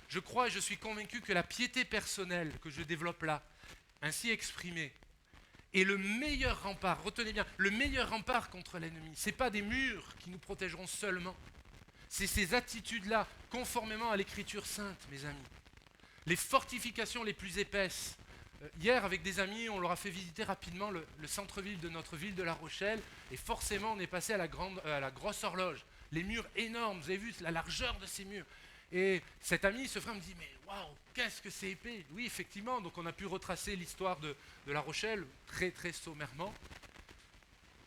[SPEAKER 5] Je crois et je suis convaincu que la piété personnelle que je développe là, ainsi exprimée, est le meilleur rempart, retenez bien, le meilleur rempart contre l'ennemi. Ce n'est pas des murs qui nous protégeront seulement. C'est ces attitudes-là, conformément à l'Écriture sainte, mes amis. Les fortifications les plus épaisses. Hier, avec des amis, on leur a fait visiter rapidement le centre-ville de notre ville de La Rochelle, et forcément, on est passé à la grosse horloge. Les murs énormes, vous avez vu la largeur de ces murs. Et cet ami, ce frère me dit, mais waouh, qu'est-ce que c'est épais. Oui, effectivement, donc on a pu retracer l'histoire de La Rochelle très très sommairement.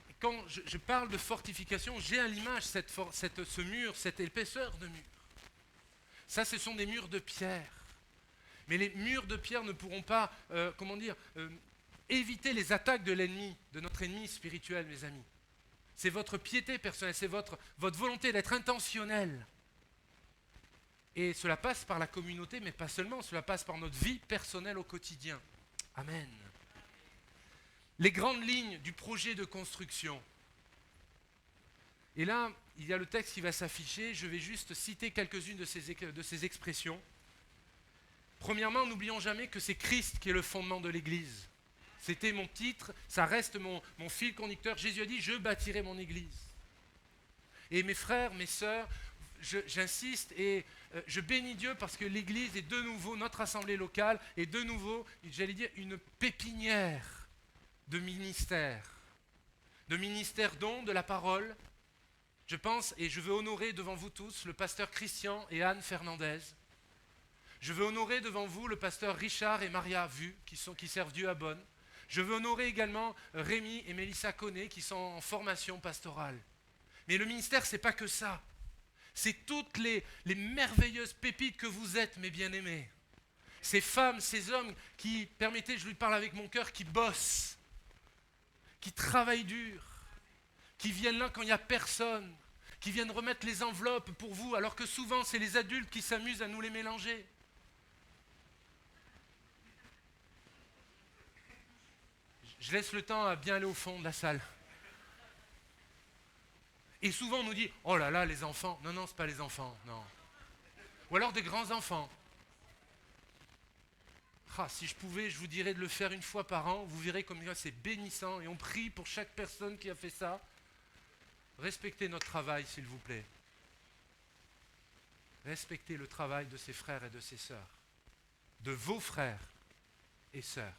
[SPEAKER 5] Et quand je parle de fortification, j'ai à l'image ce mur, cette épaisseur de mur. Ça, ce sont des murs de pierre. Mais les murs de pierre ne pourront pas, éviter les attaques de l'ennemi, de notre ennemi spirituel, mes amis. C'est votre piété personnelle, c'est votre volonté d'être intentionnel. Et cela passe par la communauté, mais pas seulement, cela passe par notre vie personnelle au quotidien. Amen. Les grandes lignes du projet de construction. Et là, il y a le texte qui va s'afficher, je vais juste citer quelques-unes de ces expressions. Premièrement, n'oublions jamais que c'est Christ qui est le fondement de l'Église. C'était mon titre, ça reste mon fil conducteur. Jésus a dit, je bâtirai mon Église. Et mes frères, mes sœurs, j'insiste et je bénis Dieu parce que l'Église est de nouveau, notre assemblée locale, est de nouveau, j'allais dire, une pépinière de ministères dont de la parole. Je pense, et je veux honorer devant vous tous, le pasteur Christian et Anne Fernandez. Je veux honorer devant vous le pasteur Richard et Maria Vu, qui servent Dieu à Bonne. Je veux honorer également Rémi et Mélissa Connet, qui sont en formation pastorale. Mais le ministère, ce n'est pas que ça. C'est toutes les merveilleuses pépites que vous êtes, mes bien-aimés. Ces femmes, ces hommes qui, permettez, je lui parle avec mon cœur, qui bossent, qui travaillent dur, qui viennent là quand il n'y a personne, qui viennent remettre les enveloppes pour vous, alors que souvent c'est les adultes qui s'amusent à nous les mélanger. Je laisse le temps à bien aller au fond de la salle. Et souvent on nous dit, oh là là, les enfants. Non, non, ce n'est pas les enfants, non. Ou alors des grands-enfants. Ah, si je pouvais, je vous dirais de le faire une fois par an. Vous verrez comme c'est bénissant. Et on prie pour chaque personne qui a fait ça. Respectez notre travail, s'il vous plaît. Respectez le travail de ses frères et de ses sœurs. De vos frères et sœurs.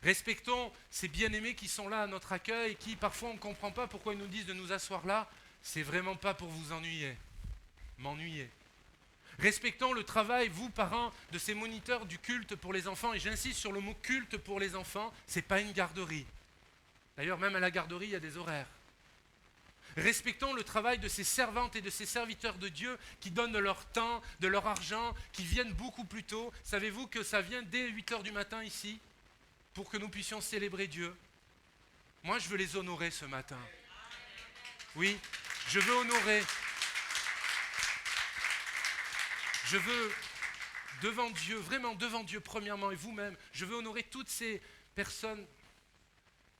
[SPEAKER 5] Respectons ces bien-aimés qui sont là à notre accueil et qui, parfois, on ne comprend pas pourquoi ils nous disent de nous asseoir là. C'est vraiment pas pour vous ennuyer. M'ennuyer. Respectons le travail, vous, parents, de ces moniteurs du culte pour les enfants. Et j'insiste sur le mot culte pour les enfants, ce n'est pas une garderie. D'ailleurs, même à la garderie, il y a des horaires. Respectons le travail de ces servantes et de ces serviteurs de Dieu qui donnent de leur temps, de leur argent, qui viennent beaucoup plus tôt. Savez-vous que ça vient dès 8 h du matin ici pour que nous puissions célébrer Dieu? Moi, je veux les honorer ce matin. Oui, je veux honorer. Je veux, devant Dieu, vraiment devant Dieu premièrement et vous-même, je veux honorer toutes ces personnes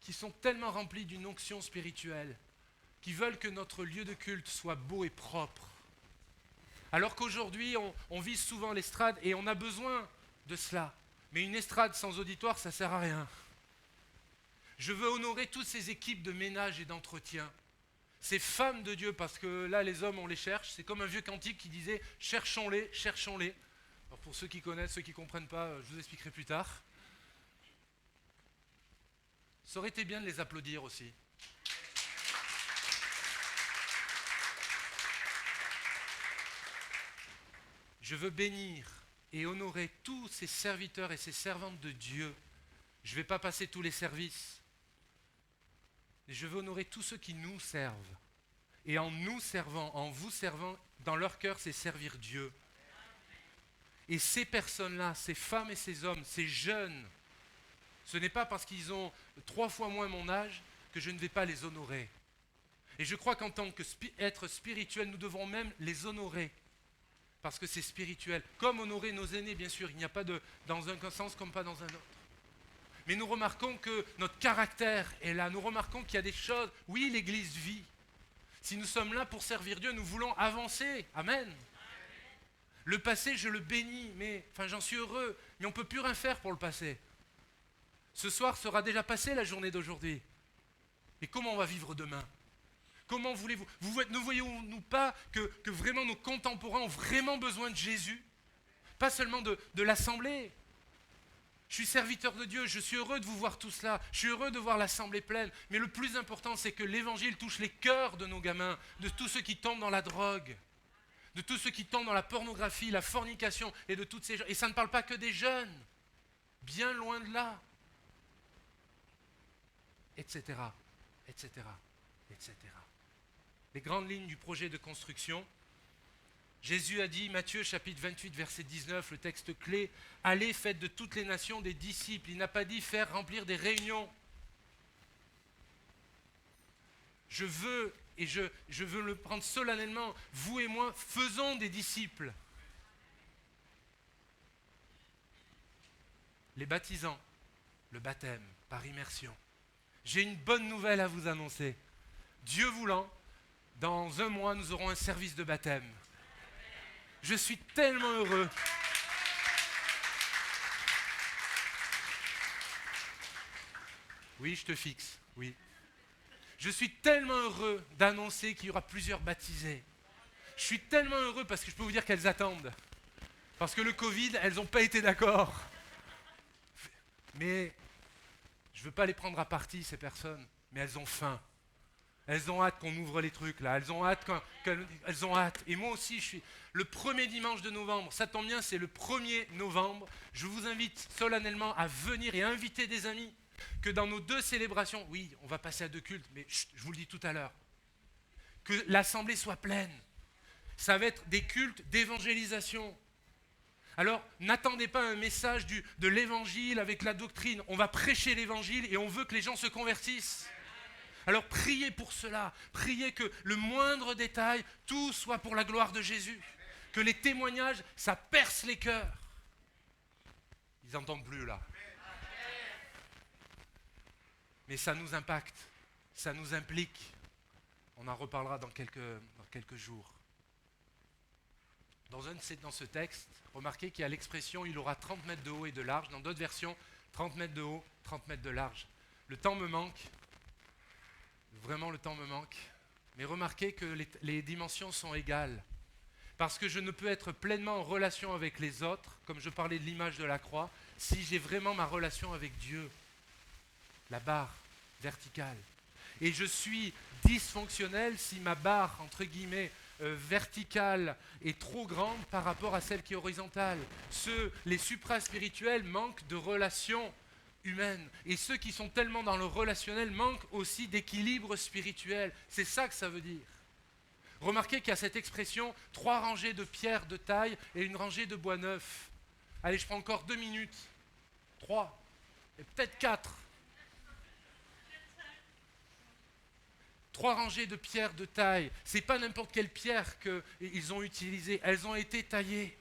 [SPEAKER 5] qui sont tellement remplies d'une onction spirituelle, qui veulent que notre lieu de culte soit beau et propre. Alors qu'aujourd'hui, on vise souvent l'estrade et on a besoin de cela. Mais une estrade sans auditoire, ça ne sert à rien. Je veux honorer toutes ces équipes de ménage et d'entretien. Ces femmes de Dieu, parce que là, les hommes, on les cherche. C'est comme un vieux cantique qui disait « cherchons-les, cherchons-les ». Alors pour ceux qui connaissent, ceux qui ne comprennent pas, je vous expliquerai plus tard. Ça aurait été bien de les applaudir aussi. Je veux bénir et honorer tous ces serviteurs et ces servantes de Dieu. Je ne vais pas passer tous les services. Et je veux honorer tous ceux qui nous servent. Et en nous servant, en vous servant, dans leur cœur, c'est servir Dieu. Et ces personnes-là, ces femmes et ces hommes, ces jeunes, ce n'est pas parce qu'ils ont 3 fois moins mon âge que je ne vais pas les honorer. Et je crois qu'en tant qu'être spirituel, nous devrons même les honorer. Parce que c'est spirituel. Comme honorer nos aînés, bien sûr, il n'y a pas de dans un sens comme pas dans un autre. Mais nous remarquons que notre caractère est là. Nous remarquons qu'il y a des choses. Oui, l'Église vit. Si nous sommes là pour servir Dieu, nous voulons avancer. Amen. Le passé, je le bénis, j'en suis heureux. Mais on ne peut plus rien faire pour le passé. Ce soir sera déjà passé la journée d'aujourd'hui. Et comment on va vivre demain ? Comment voulez-vous ? Ne voyons-nous pas que vraiment nos contemporains ont vraiment besoin de Jésus ? Pas seulement de l'assemblée. Je suis serviteur de Dieu, je suis heureux de vous voir tous là, je suis heureux de voir l'assemblée pleine. Mais le plus important, c'est que l'évangile touche les cœurs de nos gamins, de tous ceux qui tombent dans la drogue, de tous ceux qui tombent dans la pornographie, la fornication et de toutes ces gens. Et ça ne parle pas que des jeunes, bien loin de là, etc., etc., etc. Les grandes lignes du projet de construction. Jésus a dit, Matthieu chapitre 28, verset 19, le texte clé, « Allez, faites de toutes les nations des disciples ». Il n'a pas dit faire remplir des réunions. Je veux, et je veux le prendre solennellement, vous et moi, faisons des disciples. Les baptisants, le baptême par immersion. J'ai une bonne nouvelle à vous annoncer. Dieu voulant, dans 1 mois, nous aurons un service de baptême. Je suis tellement heureux. Oui, je te fixe, oui. Je suis tellement heureux d'annoncer qu'il y aura plusieurs baptisés. Je suis tellement heureux parce que je peux vous dire qu'elles attendent. Parce que le Covid, elles n'ont pas été d'accord. Mais je ne veux pas les prendre à partie, ces personnes, mais elles ont faim. Elles ont hâte qu'on ouvre les trucs là, elles ont hâte, elles ont hâte. Et moi aussi, je suis le premier dimanche de novembre, ça tombe bien, c'est le 1er novembre. Je vous invite solennellement à venir et à inviter des amis. Que dans nos 2 célébrations, oui, on va passer à 2 cultes, mais chut, je vous le dis tout à l'heure, que l'assemblée soit pleine. Ça va être des cultes d'évangélisation. Alors, n'attendez pas un message de l'évangile avec la doctrine. On va prêcher l'évangile et on veut que les gens se convertissent. Alors priez pour cela, priez que le moindre détail, tout soit pour la gloire de Jésus. Que les témoignages, ça perce les cœurs. Ils n'entendent plus là. mais ça nous impacte, ça nous implique. On en reparlera dans quelques jours. Dans ce texte, remarquez qu'il y a l'expression « il aura 30 mètres de haut et de large ». Dans d'autres versions, 30 mètres de haut, 30 mètres de large. Le temps me manque. Vraiment, le temps me manque. Mais remarquez que les dimensions sont égales. Parce que je ne peux être pleinement en relation avec les autres, comme je parlais de l'image de la croix, si j'ai vraiment ma relation avec Dieu. La barre verticale. Et je suis dysfonctionnel si ma barre, entre guillemets, verticale est trop grande par rapport à celle qui est horizontale. Les supraspirituels manquent de relations humaines. Et ceux qui sont tellement dans le relationnel manquent aussi d'équilibre spirituel. C'est ça que ça veut dire. Remarquez qu'il y a cette expression, 3 rangées de pierres de taille et une rangée de bois neuf. Allez, je prends encore 2 minutes. 3, et peut-être 4. 3 rangées de pierres de taille. Ce n'est pas n'importe quelle pierre qu'ils ont utilisée. Elles ont été taillées.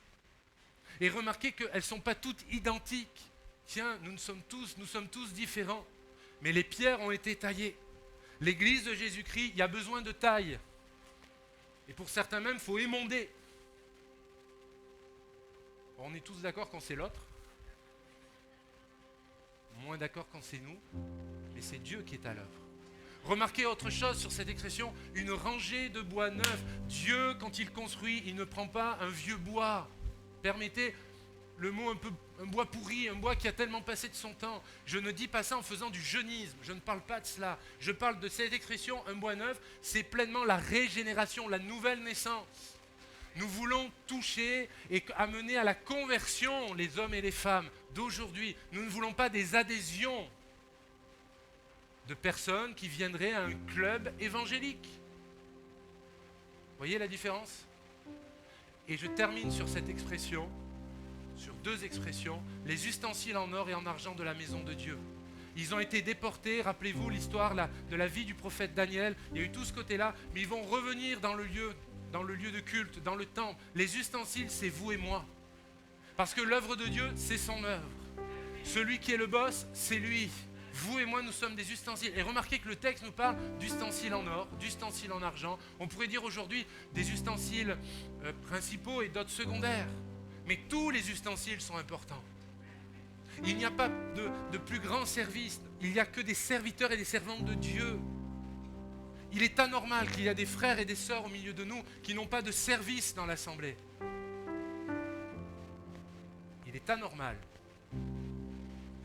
[SPEAKER 5] Et remarquez qu'elles ne sont pas toutes identiques. Tiens, nous sommes tous différents. Mais les pierres ont été taillées. L'église de Jésus-Christ, il y a besoin de taille. Et pour certains même, il faut émonder. On est tous d'accord quand c'est l'autre. Moins d'accord quand c'est nous. Mais c'est Dieu qui est à l'œuvre. Remarquez autre chose sur cette expression, une rangée de bois neuf. Dieu, quand il construit, il ne prend pas un vieux bois. Permettez le mot un bois pourri, un bois qui a tellement passé de son temps. Je ne dis pas ça en faisant du jeunisme, je ne parle pas de cela. Je parle de cette expression, un bois neuf, c'est pleinement la régénération, la nouvelle naissance. Nous voulons toucher et amener à la conversion les hommes et les femmes d'aujourd'hui. Nous ne voulons pas des adhésions de personnes qui viendraient à un club évangélique. Voyez la différence? Et je termine sur cette expression, sur 2 expressions, les ustensiles en or et en argent de la maison de Dieu. Ils ont été déportés, rappelez-vous l'histoire de la vie du prophète Daniel, il y a eu tout ce côté-là, mais ils vont revenir dans le lieu de culte, dans le temple. Les ustensiles, c'est vous et moi. Parce que l'œuvre de Dieu, c'est son œuvre. Celui qui est le boss, c'est lui. Vous et moi, nous sommes des ustensiles. Et remarquez que le texte nous parle d'ustensiles en or, d'ustensiles en argent. On pourrait dire aujourd'hui des ustensiles principaux et d'autres secondaires. Mais tous les ustensiles sont importants. Il n'y a pas de plus grand service. Il n'y a que des serviteurs et des servantes de Dieu. Il est anormal qu'il y ait des frères et des sœurs au milieu de nous qui n'ont pas de service dans l'assemblée. Il est anormal.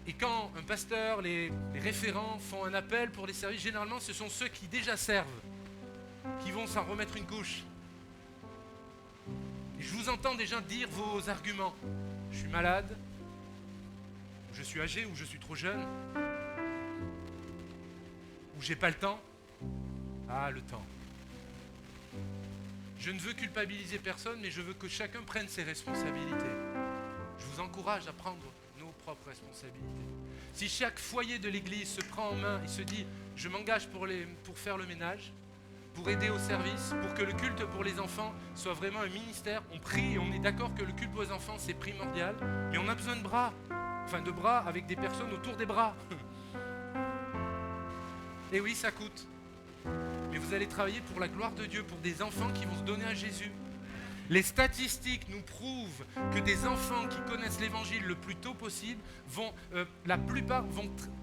[SPEAKER 5] Et quand un pasteur, les référents font un appel pour les services, généralement ce sont ceux qui déjà servent, qui vont s'en remettre une couche. Et je vous entends déjà dire vos arguments. Je suis malade, ou je suis âgé, ou je suis trop jeune, ou j'ai pas le temps. Ah, le temps. Je ne veux culpabiliser personne, mais je veux que chacun prenne ses responsabilités. Je vous encourage à prendre nos propres responsabilités. Si chaque foyer de l'Église se prend en main et se dit « je m'engage pour faire le ménage », pour aider au service, pour que le culte pour les enfants soit vraiment un ministère, on prie et on est d'accord que le culte pour les enfants c'est primordial, mais on a besoin de bras, avec des personnes autour des bras. Et oui, ça coûte. Mais vous allez travailler pour la gloire de Dieu, pour des enfants qui vont se donner à Jésus. Les statistiques nous prouvent que des enfants qui connaissent l'évangile le plus tôt possible la plupart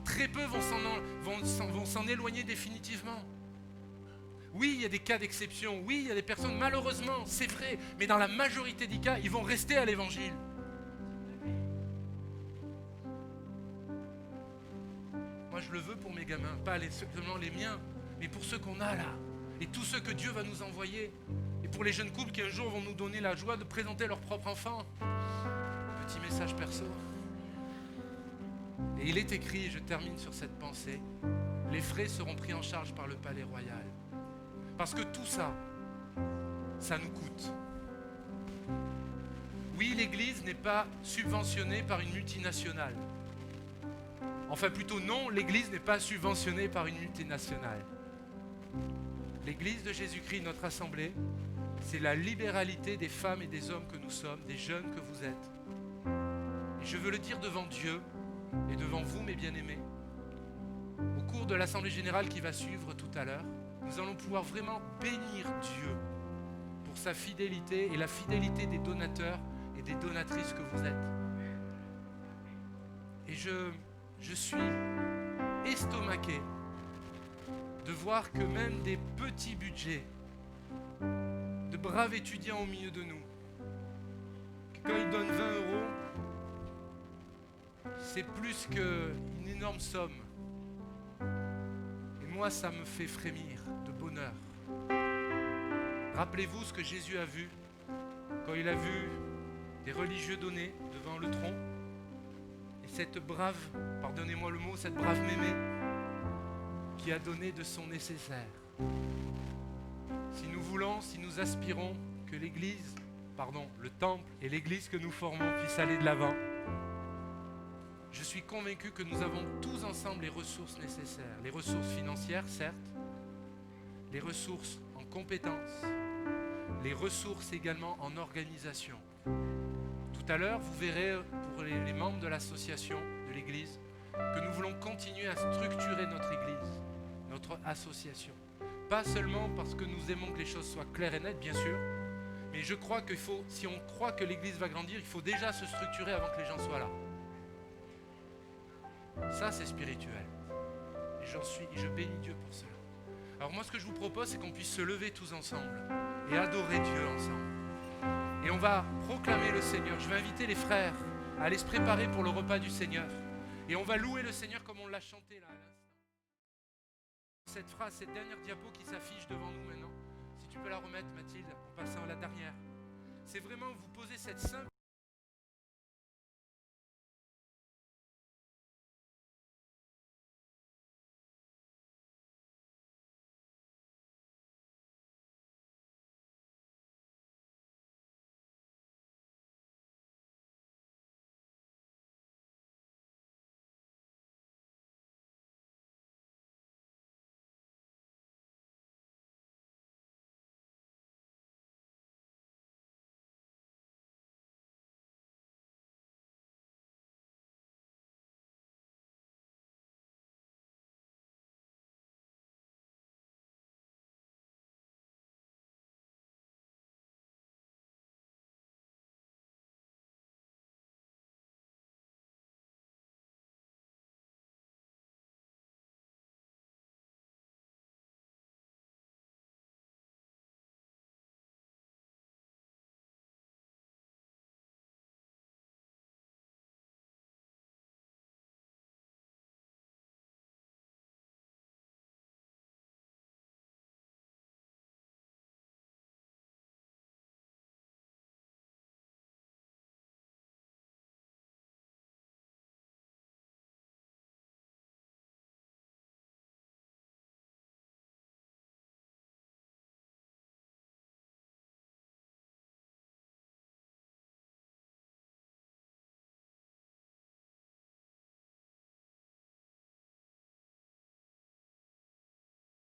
[SPEAKER 5] très peu vont s'en éloigner définitivement. Oui, il y a des cas d'exception, oui, il y a des personnes, malheureusement, c'est vrai, mais dans la majorité des cas, ils vont rester à l'évangile. Moi, je le veux pour mes gamins, pas seulement les miens, mais pour ceux qu'on a là, et tous ceux que Dieu va nous envoyer, et pour les jeunes couples qui un jour vont nous donner la joie de présenter leur propre enfant. Petit message perso. Et il est écrit, je termine sur cette pensée, les frais seront pris en charge par le palais royal. Parce que tout ça, ça nous coûte. Oui, l'Église n'est pas subventionnée par une multinationale. Enfin, plutôt non, l'Église n'est pas subventionnée par une multinationale. L'Église de Jésus-Christ, notre assemblée, c'est la libéralité des femmes et des hommes que nous sommes, des jeunes que vous êtes. Et je veux le dire devant Dieu et devant vous, mes bien-aimés. au cours de l'Assemblée Générale qui va suivre tout à l'heure, nous allons pouvoir vraiment bénir Dieu pour sa fidélité et la fidélité des donateurs et des donatrices que vous êtes. Et je suis estomaqué de voir que même des petits budgets de braves étudiants au milieu de nous, que quand ils donnent 20 euros, c'est plus qu'une énorme somme. Et moi, ça me fait frémir de bonheur. Rappelez-vous ce que Jésus a vu quand il a vu des religieux donner devant le tronc. Et cette brave, pardonnez-moi le mot, cette brave mémé qui a donné de son nécessaire. Si nous voulons, si nous aspirons que l'Église, le temple et l'Église que nous formons puissent aller de l'avant, je suis convaincu que nous avons tous ensemble les ressources nécessaires. Les ressources financières, certes, les ressources en compétences, les ressources également en organisation. Tout à l'heure, vous verrez pour les membres de l'association de l'Église que nous voulons continuer à structurer notre Église, notre association. Pas seulement parce que nous aimons que les choses soient claires et nettes, bien sûr, mais je crois qu'il faut, si on croit que l'Église va grandir, il faut déjà se structurer avant que les gens soient là. Ça, c'est spirituel. Et je bénis Dieu pour cela. Alors moi, ce que je vous propose, c'est qu'on puisse se lever tous ensemble et adorer Dieu ensemble. Et on va proclamer le Seigneur. Je vais inviter les frères à aller se préparer pour le repas du Seigneur. Et on va louer le Seigneur comme on l'a chanté là à l'instant. Cette phrase, cette dernière diapo qui s'affiche devant nous maintenant, si tu peux la remettre Mathilde, en passant à la dernière. C'est vraiment vous poser cette simple